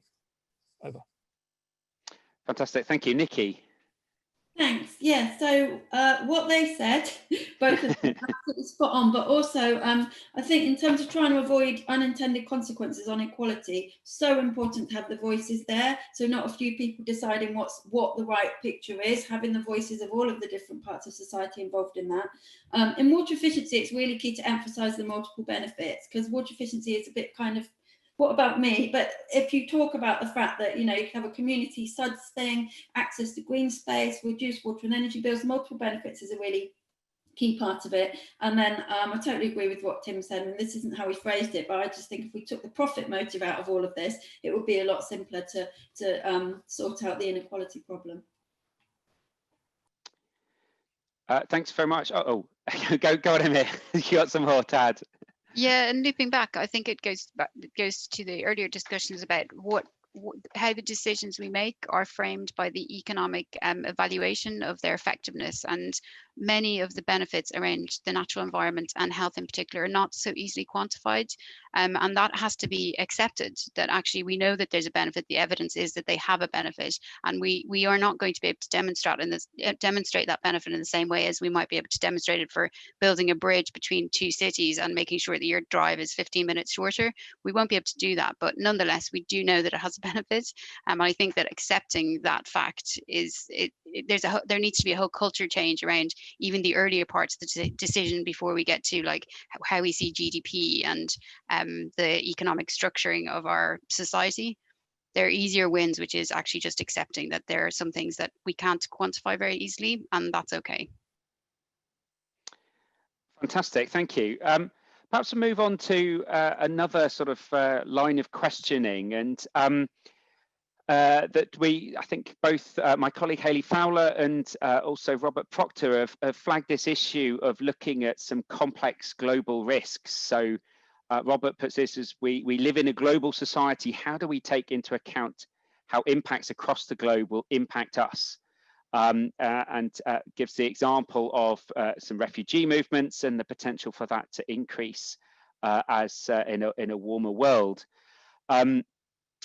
Over. Fantastic, thank you. Nikki. Thanks. Yeah, so what they said, both of them absolutely spot on, but also I think in terms of trying to avoid unintended consequences on equality, so important to have the voices there. So not a few people deciding what the right picture is, having the voices of all of the different parts of society involved in that. In water efficiency, it's really key to emphasize the multiple benefits, because water efficiency is a bit kind of, what about me? But if you talk about the fact that, you know, you can have a community suds thing, access to green space, reduce water and energy bills, multiple benefits is a really key part of it. And then I totally agree with what Tim said, and this isn't how he phrased it, but I just think if we took the profit motive out of all of this, it would be a lot simpler to sort out the inequality problem. Thanks very much. Go on, Emer. You got some more to add. Yeah, and looping back, I think it goes to the earlier discussions about how the decisions we make are framed by the economic evaluation of their effectiveness. And many of the benefits around the natural environment and health in particular are not so easily quantified. And that has to be accepted, that actually we know that there's a benefit. The evidence is that they have a benefit, and we are not going to be able to demonstrate that benefit in the same way as we might be able to demonstrate it for building a bridge between two cities and making sure that your drive is 15 minutes shorter. We won't be able to do that, but nonetheless, we do know that it has a benefit. And I think that accepting that fact is, there needs to be a whole culture change around even the earlier parts of the decision before we get to like how we see GDP and the economic structuring of our society. There are easier wins, which is actually just accepting that there are some things that we can't quantify very easily, and that's okay. Fantastic, thank you. Perhaps we'll move on to another sort of line of questioning, and that I think both my colleague Hayley Fowler and also Robert Proctor have flagged this issue of looking at some complex global risks. So Robert puts this as, we live in a global society. How do we take into account how impacts across the globe will impact us? And gives the example of some refugee movements and the potential for that to increase as in a warmer world.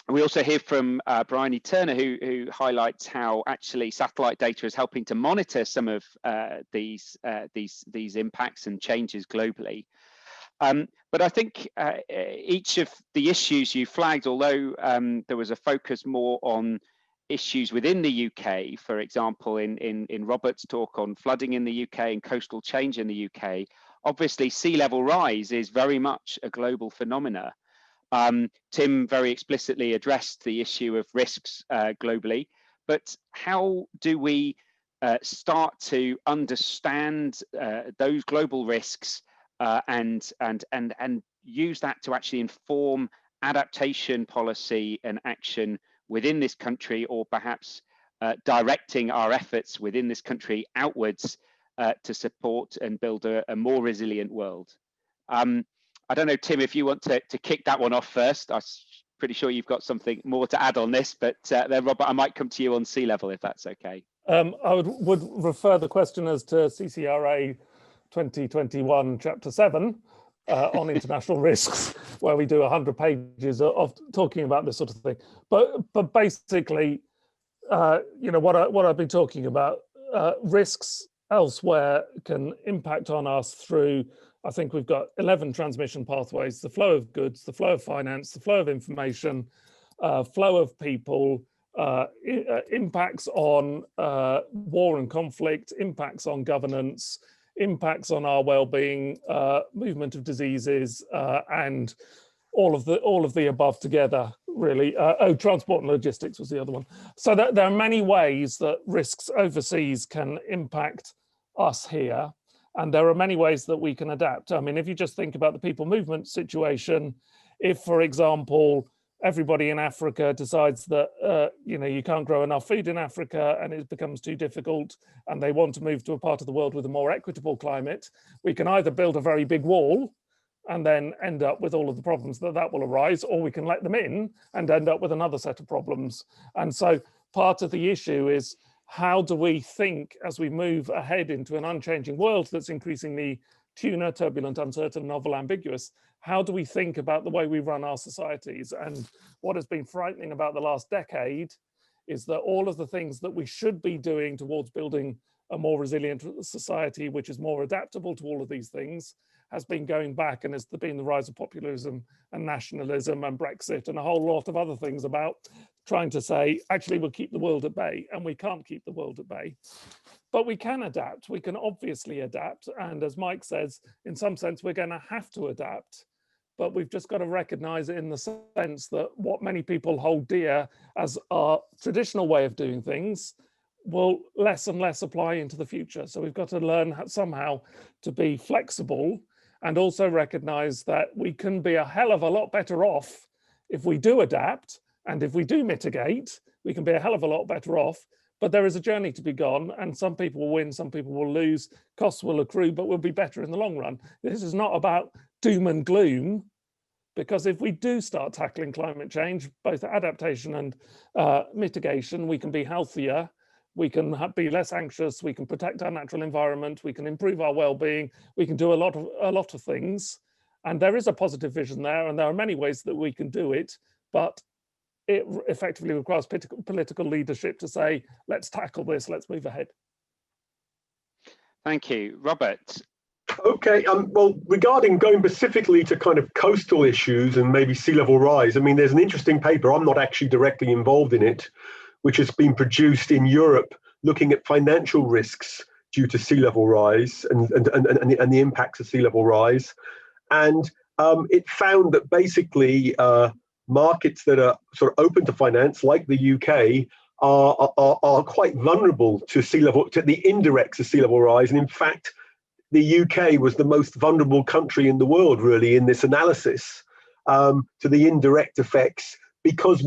We also hear from Bryony Turner, who highlights how actually satellite data is helping to monitor some of these impacts and changes globally. But I think each of the issues you flagged, although there was a focus more on issues within the UK, for example, in Robert's talk on flooding in the UK and coastal change in the UK, obviously sea level rise is very much a global phenomena. Tim very explicitly addressed the issue of risks globally, but how do we start to understand those global risks and use that to actually inform adaptation policy and action within this country, or perhaps directing our efforts within this country outwards to support and build a more resilient world? I don't know, Tim, if you want to kick that one off first. I'm pretty sure you've got something more to add on this, but then Robert, I might come to you on sea level if that's okay. I would refer the questioners to CCRA 2021 Chapter 7 on international risks, where we do 100 pages of talking about this sort of thing. But basically, you know, what I've been talking about, risks elsewhere can impact on us through, I think we've got 11 transmission pathways: the flow of goods, the flow of finance, the flow of information, flow of people, impacts on war and conflict, impacts on governance, impacts on our well-being, movement of diseases, and all of the above together, really. Transport and logistics was the other one. So there are many ways that risks overseas can impact us here, and there are many ways that we can adapt. I mean, if you just think about the people movement situation, if, for example, everybody in Africa decides that you know, you can't grow enough food in Africa and it becomes too difficult, and they want to move to a part of the world with a more equitable climate, we can either build a very big wall and then end up with all of the problems that will arise, or we can let them in and end up with another set of problems. And so part of the issue is, how do we think as we move ahead into an unchanging world that's increasingly turbulent, uncertain, novel, ambiguous? How do we think about the way we run our societies? And what has been frightening about the last decade is that all of the things that we should be doing towards building a more resilient society, which is more adaptable to all of these things, has been going back, and has been the rise of populism and nationalism and Brexit and a whole lot of other things about trying to say, actually, we'll keep the world at bay, and we can't keep the world at bay. But we can adapt, we can obviously adapt. And as Mike says, in some sense, we're going to have to adapt, but we've just got to recognize it in the sense that what many people hold dear as our traditional way of doing things will less and less apply into the future. So we've got to learn somehow to be flexible, and also recognize that we can be a hell of a lot better off if we do adapt, and if we do mitigate, we can be a hell of a lot better off. But there is a journey to be gone, and some people will win, some people will lose, costs will accrue, but we'll be better in the long run. This is not about doom and gloom, because if we do start tackling climate change, both adaptation and mitigation, we can be healthier, we can be less anxious, we can protect our natural environment, we can improve our well-being, we can do a lot of things. And there is a positive vision there, and there are many ways that we can do it, but it effectively requires political leadership to say, let's tackle this, let's move ahead. Thank you. Robert. Okay, well, regarding going specifically to kind of coastal issues and maybe sea level rise, I mean, there's an interesting paper, I'm not actually directly involved in it, which has been produced in Europe looking at financial risks due to sea level rise and the impacts of sea level rise. And it found that basically markets that are sort of open to finance, like the UK, are quite vulnerable to the indirects of sea level rise. And in fact, the UK was the most vulnerable country in the world, really, in this analysis to the indirect effects, because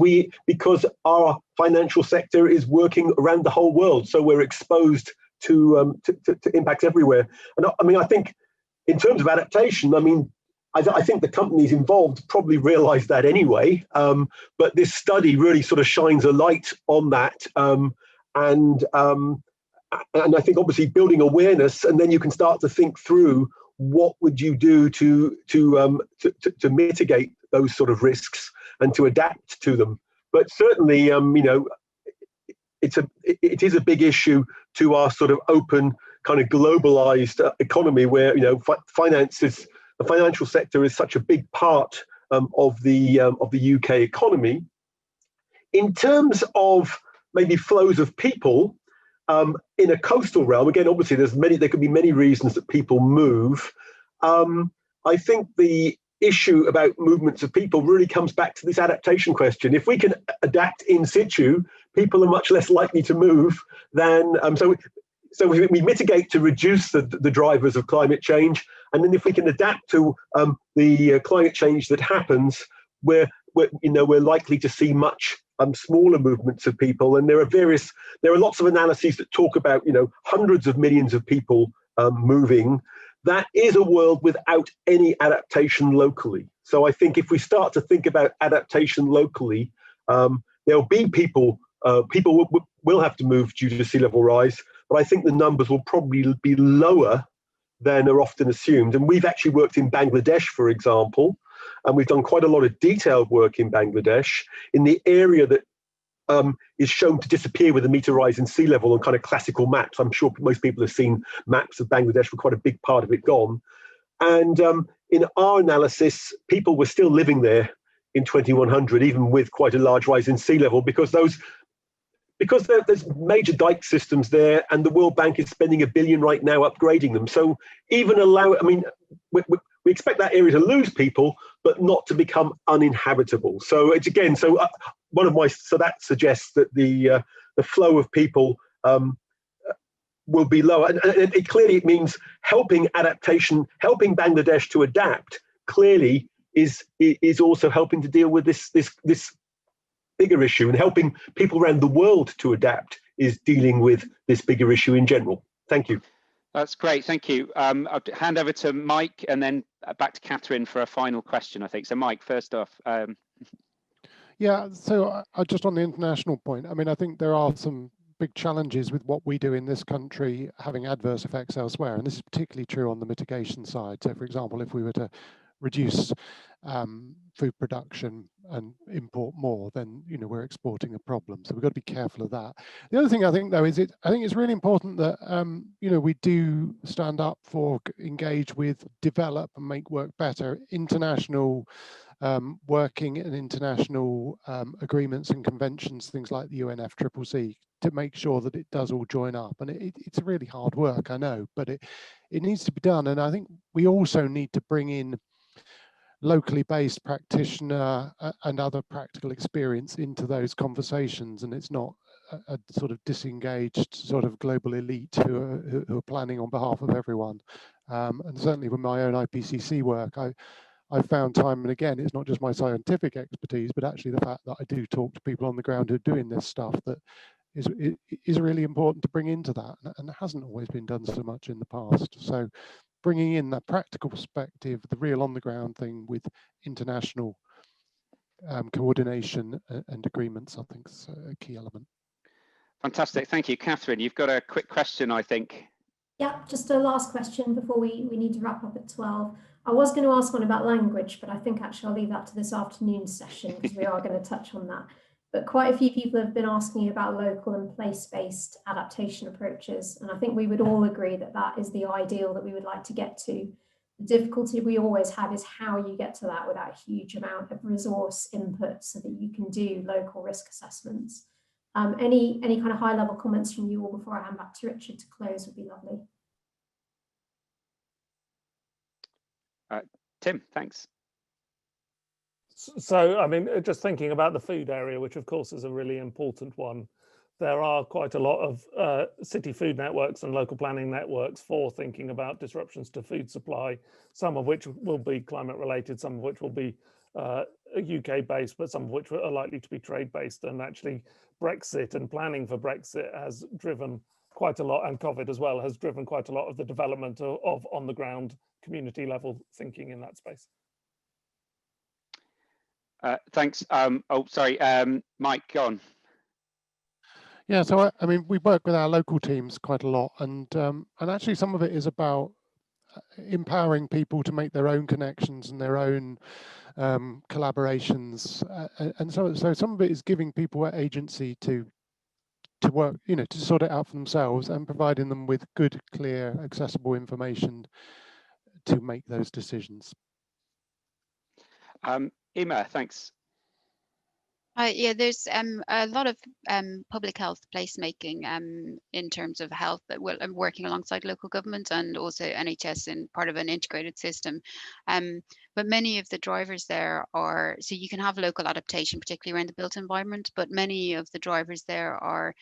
our financial sector is working around the whole world, so we're exposed to impacts everywhere. And I mean, I think in terms of adaptation, I mean, I think the companies involved probably realised that anyway, but this study really sort of shines a light on that, and I think obviously building awareness, and then you can start to think through what would you do to mitigate those sort of risks and to adapt to them. But certainly, you know, it is a big issue to our sort of open kind of globalized economy, where, you know, the financial sector is such a big part of the UK economy. In terms of maybe flows of people, in a coastal realm, again, obviously there could be many reasons that people move. I think the issue about movements of people really comes back to this adaptation question. If we can adapt in situ, people are much less likely to move than, so we mitigate to reduce the drivers of climate change. And then if we can adapt to the climate change that happens, we're likely to see much smaller movements of people. And there are lots of analyses that talk about, you know, hundreds of millions of people moving. That is a world without any adaptation locally. So I think if we start to think about adaptation locally, there'll be people will have to move due to sea level rise, but I think the numbers will probably be lower than are often assumed. And we've actually worked in Bangladesh, for example, and we've done quite a lot of detailed work in Bangladesh in the area that is shown to disappear with the meter rise in sea level on kind of classical maps. I'm sure most people have seen maps of Bangladesh with quite a big part of it gone. And in our analysis, people were still living there in 2100, even with quite a large rise in sea level, because there's major dike systems there, and the World Bank is spending $1 billion right now upgrading them. So even we expect that area to lose people, but not to become uninhabitable. So it's again, so that suggests that the flow of people will be lower, and it clearly means helping adaptation, helping Bangladesh to adapt. Clearly, is also helping to deal with this bigger issue, and helping people around the world to adapt is dealing with this bigger issue in general. Thank you. That's great, thank you. I'll hand over to Mike and then back to Catherine for a final question, I think. So Mike, first off. Yeah, so just on the international point, I mean, I think there are some big challenges with what we do in this country having adverse effects elsewhere. And this is particularly true on the mitigation side. So for example, if we were to reduce food production and import more, then, you know, we're exporting a problem. So we've got to be careful of that. The other thing I think, though, is I think it's really important that you know, we do stand up for, engage with, develop and make work better international working and international agreements and conventions, things like the UNFCCC, to make sure that it does all join up. And it's really hard work, I know, but it needs to be done. And I think we also need to bring in locally based practitioner and other practical experience into those conversations, and it's not a sort of disengaged sort of global elite who are planning on behalf of everyone. And certainly with my own IPCC work, I found time and again, it's not just my scientific expertise, but actually the fact that I do talk to people on the ground who are doing this stuff that is really important to bring into that, and it hasn't always been done so much in the past. So bringing in that practical perspective, the real on the ground thing with international coordination and agreements, I think is a key element. Fantastic, thank you. Catherine, you've got a quick question, I think. Yeah, just a last question before we need to wrap up at 12. I was going to ask one about language, but I think actually I'll leave that to this afternoon's session because we are going to touch on that. But quite a few people have been asking about local and place-based adaptation approaches. And I think we would all agree that that is the ideal that we would like to get to. The difficulty we always have is how you get to that without a huge amount of resource input so that you can do local risk assessments. Any kind of high-level comments from you all before I hand back to Richard to close would be lovely. Tim, thanks. So, I mean, just thinking about the food area, which of course is a really important one, there are quite a lot of city food networks and local planning networks for thinking about disruptions to food supply, some of which will be climate related, some of which will be UK based, but some of which are likely to be trade based. And actually Brexit and planning for Brexit has driven quite a lot, and COVID as well, has driven quite a lot of the development of on the ground community level thinking in that space. Thanks. Oh, sorry, Mike, go on. Yeah, so I mean, we work with our local teams quite a lot, and actually some of it is about empowering people to make their own connections and their own collaborations, and so some of it is giving people agency to work, you know, to sort it out for themselves and providing them with good, clear, accessible information to make those decisions. Emer, thanks. Yeah, there's a lot of public health placemaking in terms of health that I'm working alongside local government and also NHS in part of an integrated system. But many of the drivers there are, so you can have local adaptation, particularly around the built environment, but many of the drivers there are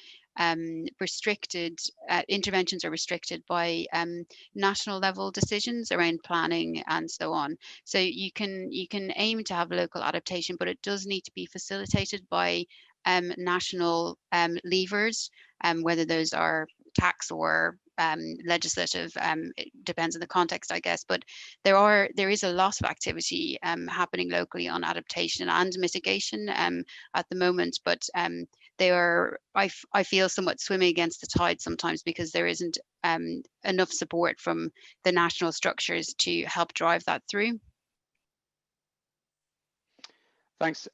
restricted, interventions are restricted by national level decisions around planning and so on. So you can aim to have local adaptation, but it does need to be facilitated by national levers, whether those are tax or legislative, it depends on the context, I guess, but there is a lot of activity happening locally on adaptation and mitigation at the moment, but they are, I feel, somewhat swimming against the tide sometimes because there isn't enough support from the national structures to help drive that through. Thanks.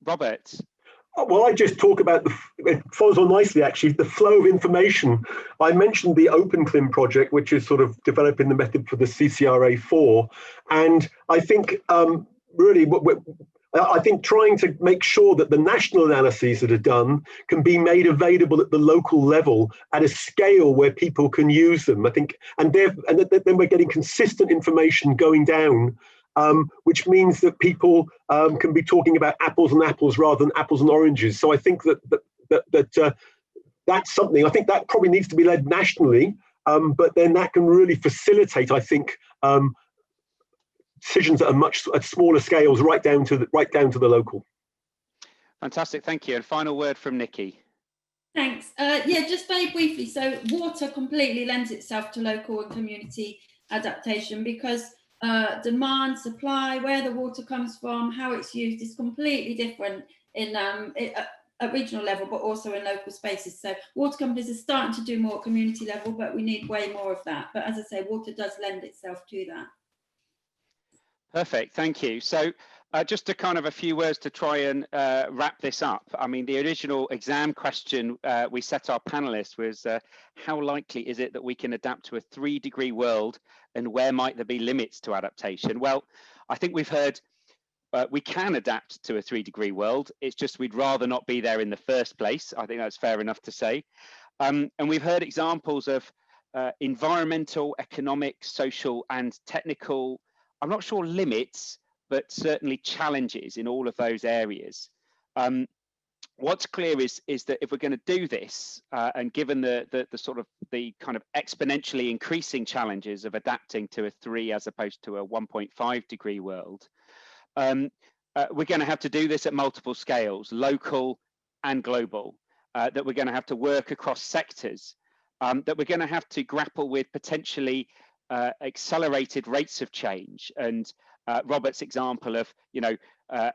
Robert. Well, I just talk about, it follows on nicely actually, the flow of information. I mentioned the OpenClim project, which is sort of developing the method for the CCRA4. And I think really, I think trying to make sure that the national analyses that are done can be made available at the local level at a scale where people can use them. I think, and then we're getting consistent information going down, which means that people can be talking about apples and apples rather than apples and oranges. So I think that's something. I think that probably needs to be led nationally, but then that can really facilitate, I think, decisions at smaller scales, right down to the local. Fantastic, thank you. And final word from Nikki. Thanks. Yeah, just very briefly. So water completely lends itself to local and community adaptation because demand, supply, where the water comes from, how it's used is completely different in at regional level, but also in local spaces. So water companies are starting to do more at community level, but we need way more of that. But as I say, water does lend itself to that. Perfect, thank you. So just a kind of a few words to try and wrap this up. I mean, the original exam question we set our panelists was how likely is it that we can adapt to a 3-degree world and where might there be limits to adaptation? Well, I think we've heard we can adapt to a 3-degree world. It's just we'd rather not be there in the first place. I think that's fair enough to say. And we've heard examples of environmental, economic, social and technical, I'm not sure limits, but certainly challenges in all of those areas. What's clear is that if we're going to do this, and given the sort of the kind of exponentially increasing challenges of adapting to a 3 as opposed to a 1.5 degree world, we're going to have to do this at multiple scales, local and global, that we're going to have to work across sectors, that we're going to have to grapple with potentially accelerated rates of change. And Robert's example of, you know,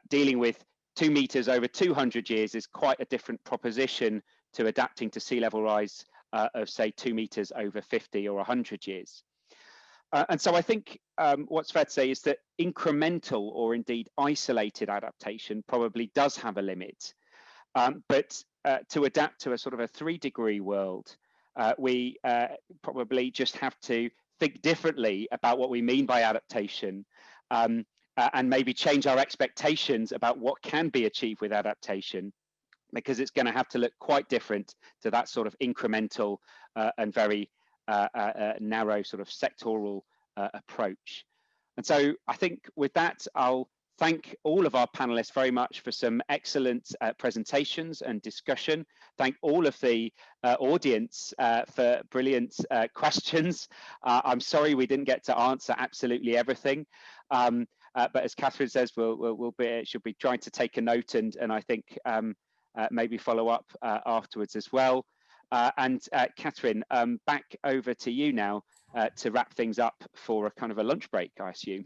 dealing with 2 meters over 200 years is quite a different proposition to adapting to sea level rise of say 2 meters over 50 or 100 years. And so I think what's fair to say is that incremental or indeed isolated adaptation probably does have a limit. But to adapt to a sort of a 3-degree world, we probably just have to think differently about what we mean by adaptation, and maybe change our expectations about what can be achieved with adaptation, because it's going to have to look quite different to that sort of incremental and very narrow sort of sectoral approach. And so I think with that, I'll thank all of our panelists very much for some excellent presentations and discussion. Thank all of the audience for brilliant questions. I'm sorry we didn't get to answer absolutely everything. But as Catherine says, should be trying to take a note and I think maybe follow up afterwards as well. And Catherine, back over to you now to wrap things up for a kind of a lunch break, I assume.